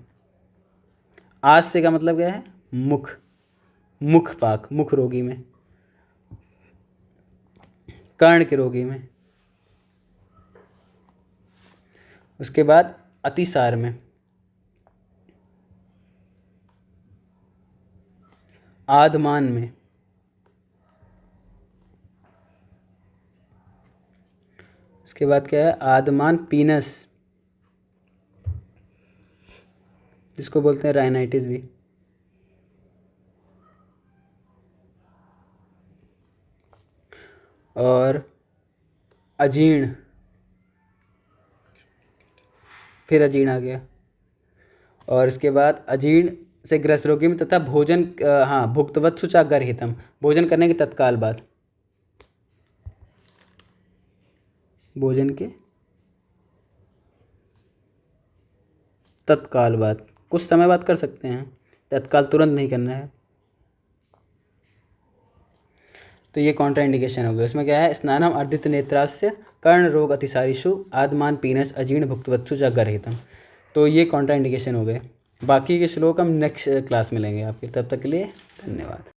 आस्य का मतलब क्या है? मुख रोगी में, कर्ण के रोगी में। उसके बाद अतिसार में, आदमान में, उसके बाद क्या है? आदमान पीनस, जिसको बोलते हैं राइनाइटिस भी, और अजीर्ण, फिर अजीर्ण आ गया। और इसके बाद अजीर्ण से ग्रस्त रोगी में तथा भोजन भुक्तवत्सु चा गर्हितम, भोजन करने के तत्काल बाद, भोजन के तत्काल बाद, कुछ समय बाद कर सकते हैं, तत्काल तुरंत नहीं करना है। तो ये कॉन्ट्रा इंडिकेशन हो गया। उसमें क्या है? स्नानम अर्दित नेत्रास्य कर्ण रोग अतिसारिषु आदमान पीनस अजीर्ण भुक्तवत्सु च गर्हितम। तो ये कॉन्ट्रा इंडिकेशन हो गए। बाकी के श्लोक हम नेक्स्ट क्लास में लेंगे आपके, तब तक के लिए धन्यवाद।